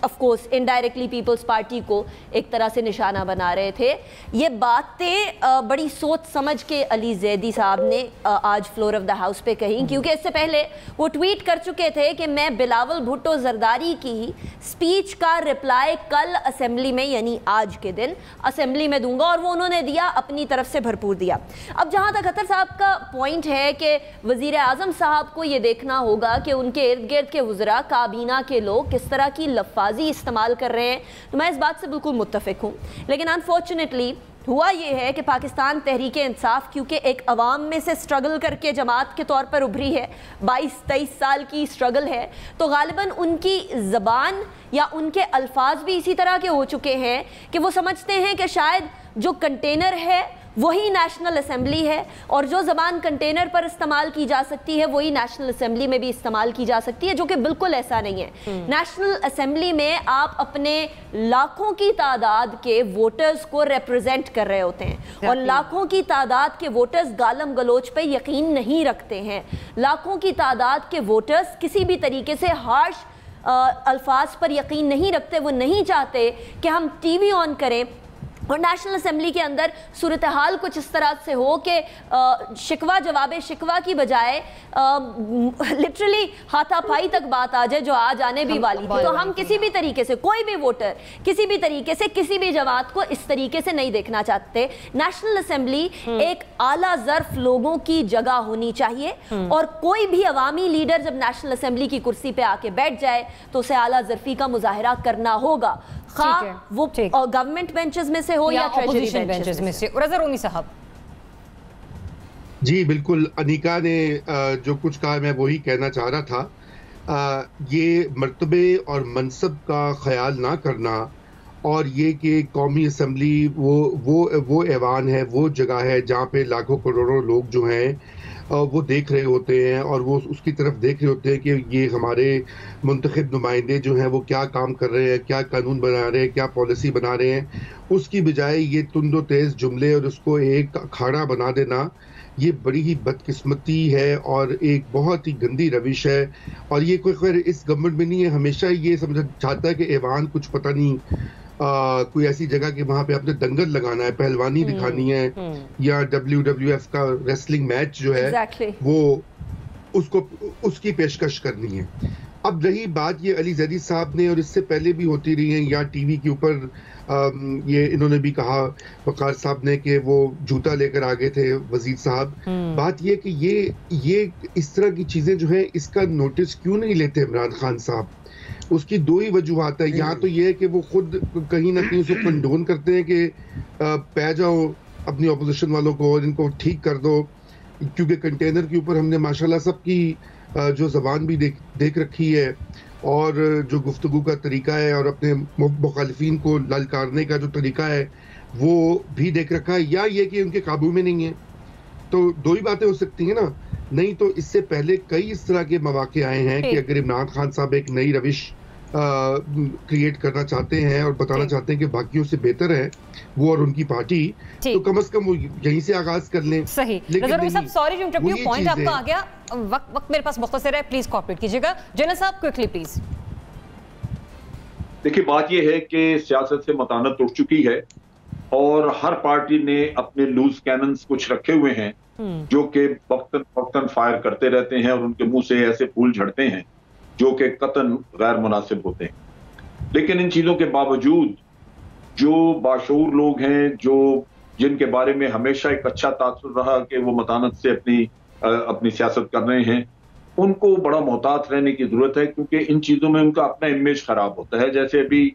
of course indirectly People's Party को एक तरह से निशाना बना रहे थे। ये बातें बड़ी सोच समझ के अली ज़ैदी साहब ने आज फ्लोर ऑफ द हाउस पे कही, क्योंकि इससे पहले वो ट्वीट कर चुके थे कि मैं बिलावल भुट्टो जरदारी की स्पीच का रिप्लाई कल असेंबली में, यानी आज के दिन असेंबली में दूंगा, और वो उन्होंने दिया, अपनी तरफ से भरपूर दिया। अब जहाँ तक अतर साहब का पॉइंट है कि वज़ीर आज़म साहब को ये देखना होगा कि उनके इर्द गिर्द के वज़रा काबीना के लोग किस तरह की लफ्ज़ी इस्तेमाल कर रहे हैं, तो मैं इस बात से बिल्कुल मुत्तफ़िक हूँ। लेकिन अनफॉर्चुनेटली हुआ ये है कि पाकिस्तान तहरीक इंसाफ क्योंकि एक अवाम में से स्ट्रगल करके जमात के तौर पर उभरी है, 22-23 साल की स्ट्रगल है, तो गालिबन उनकी ज़बान या उनके अल्फाज भी इसी तरह के हो चुके हैं कि वो समझते हैं कि शायद जो कंटेनर है वही नेशनल असेंबली है, और जो ज़बान कंटेनर पर इस्तेमाल की जा सकती है वही नेशनल असेंबली में भी इस्तेमाल की जा सकती है, जो कि बिल्कुल ऐसा नहीं है। नेशनल असेंबली में आप अपने लाखों की तादाद के वोटर्स को रिप्रेजेंट कर रहे होते हैं, और लाखों की तादाद के वोटर्स गालम गलोच पे यकीन नहीं रखते हैं। लाखों की तादाद के वोटर्स किसी भी तरीके से हार्श अल्फाज पर यकीन नहीं रखते। वो नहीं चाहते कि हम टीवी ऑन करें और नेशनल असेंबली के अंदर सूरत हाल कुछ इस तरह से हो कि शिकवा जवाब शिकवा की बजाय लिटरली हाथापाई तक बात आ जाए, जो आज आने भी वाली थी। तो हम किसी भी तरीके से, कोई भी वोटर किसी भी तरीके से किसी भी जमात को इस तरीके से नहीं देखना चाहते। नेशनल असेंबली एक आला ज़र्फ लोगों की जगह होनी चाहिए, और कोई भी अवामी लीडर जब नेशनल असेंबली की कुर्सी पे आके बैठ जाए तो उसे आला ज़र्फी का मुजाहरा करना होगा, वो गवर्नमेंट बेंचेस में से हो या ट्रेजरी बेंचेस में से। रज़ा रोमी साहब। जी बिल्कुल, अनिका ने जो कुछ कहा मैं वही कहना चाह रहा था। ये मर्तबे और मनसब का ख्याल ना करना, और ये कि कौमी असम्बली वो ऐवान है, वो जगह है जहाँ पे लाखों करोड़ों लोग जो हैं वो देख रहे होते हैं, और वो उसकी तरफ देख रहे होते हैं कि ये हमारे मुंतखब नुमाइंदे जो हैं वो क्या काम कर रहे हैं, क्या कानून बना रहे हैं, क्या पॉलिसी बना रहे हैं। उसकी बजाय ये तुंदो तेज़ जुमले और उसको एक अखाड़ा बना देना, ये बड़ी ही बदकिस्मती है और एक बहुत ही गंदी रविश है। और ये कोई खैर इस गवर्नमेंट में नहीं है, हमेशा ये समझ चाहता है कि ऐवान कुछ पता नहीं कोई ऐसी जगह कि वहां पे आपने दंगल लगाना है, पहलवानी दिखानी है, या WWF का रेसलिंग मैच जो है वो उसकी पेशकश करनी है। अब रही बात ये अली जैदी साहब ने, और इससे पहले भी होती रही है, या टीवी के ऊपर ये इन्होंने भी कहा वकार साहब ने कि वो जूता लेकर आ गए थे वजीर साहब। बात ये कि ये इस तरह की चीजें जो है इसका नोटिस क्यों नहीं लेते इमरान खान साहब। उसकी दो ही वजूहत है, यहाँ तो ये है कि वो खुद कहीं ना कहीं उसको कंडोन करते हैं कि पै जाओ अपनी अपोजिशन वालों को और इनको ठीक कर दो, क्योंकि कंटेनर के ऊपर हमने माशाल्लाह सबकी जो ज़बान भी देख रखी है, और जो गुफ्तगू का तरीका है और अपने मुखालिफिन को ललकारने का जो तरीका है वो भी देख रखा है, या ये कि उनके काबू में नहीं है। तो दो ही बातें हो सकती हैं ना। नहीं तो इससे पहले कई इस तरह के मौके आए हैं कि अगर इमरान खान साहब एक नई रविश क्रिएट करना चाहते हैं और बताना चाहते हैं कि बाकियों से बेहतर है वो और उनकी पार्टी, तो कम से कम वो यहीं से आगाज कर लें। सही। लेकिन सब sorry to interrupt you, point आपका आ गया, वक्त मेरे पास मुख्तसर है, प्लीज कॉपरेट कीजिएगा। जनरल साहब क्विकली प्लीज। देखिए बात ये है कि सियासत से मतानत उठ चुकी है और हर पार्टी ने अपने लूज कैनन्स कुछ रखे हुए हैं जो कि वक्तन फायर करते रहते हैं और उनके मुंह से ऐसे फूल झड़ते हैं जो कि कतन गैर मुनासिब होते हैं। लेकिन इन चीजों के बावजूद जो बाशऊर लोग हैं, जो जिनके बारे में हमेशा एक अच्छा तासुर रहा कि वो मतानत से अपनी सियासत कर रहे हैं, उनको बड़ा मोहतात रहने की जरूरत है, क्योंकि इन चीजों में उनका अपना इमेज खराब होता है। जैसे अभी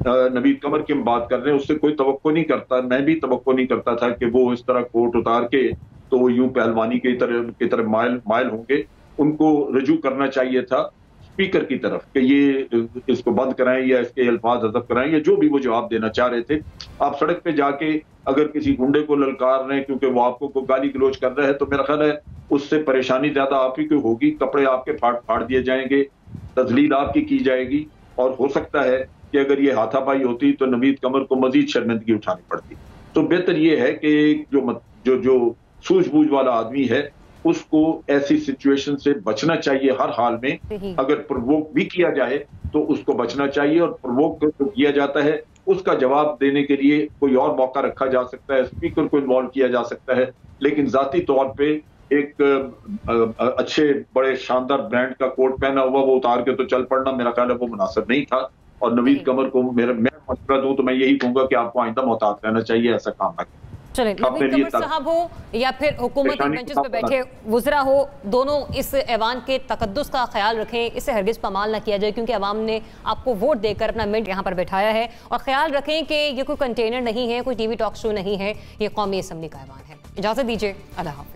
नवीद कमर की हम बात कर रहे हैं, उससे कोई तवक्को नहीं करता, मैं भी तवक्को नहीं करता था कि वो इस तरह कोट उतार के तो वो यूं पहलवानी की तरह मायल होंगे। उनको रजू करना चाहिए था स्पीकर की तरफ कि ये इसको बंद कराएं या इसके अल्फाज हज़फ कराएं, या जो भी वो जवाब देना चाह रहे थे। आप सड़क पे जाके अगर किसी गुंडे को ललकार रहे हैं क्योंकि वो आपको गाली गलोच कर रहा है, तो मेरा ख्याल है उससे परेशानी ज्यादा आप ही को होगी, कपड़े आपके फाड़ दिए जाएंगे, तजलील आपकी की जाएगी, और हो सकता है कि अगर ये हाथापाई होती तो नवीद कमर को मजीद शर्मिंदगी उठानी पड़ती। तो बेहतर ये है कि जो सूझबूझ वाला आदमी है उसको ऐसी सिचुएशन से बचना चाहिए हर हाल में। अगर प्रोवोक भी किया जाए तो उसको बचना चाहिए, और प्रोवोक जो किया जाता है उसका जवाब देने के लिए कोई और मौका रखा जा सकता है, स्पीकर को इन्वॉल्व किया जा सकता है। लेकिन जाती तौर पे एक अच्छे बड़े शानदार ब्रांड का कोट पहना हुआ वो उतार के तो चल पड़ना, मेरा ख्याल है वो मुनासिब नहीं था। और नवीद कमर को मैं मशवरा दूं तो मैं यही कहूंगा कि आपको आइंदा मोहतात रहना चाहिए, ऐसा काम ना करें। चलिए, नवीद कमर साहब हो या फिर हुकूमत के बेंचेस पे बैठे वज़रा हो, दोनों इस ऐवान के तकद्दुस का ख्याल रखें, इससे हरगिज़ पामाल ना किया जाए, क्योंकि अवाम ने आपको वोट देकर अपना मिनट यहाँ पर बैठाया है। और ख्याल रखें कि ये कोई कंटेनर नहीं है, कोई TV टॉक शो नहीं है, ये कौमी असम्बली का ऐवान है। इजाज़त दीजिए, अल्लाह हाफ़िज़।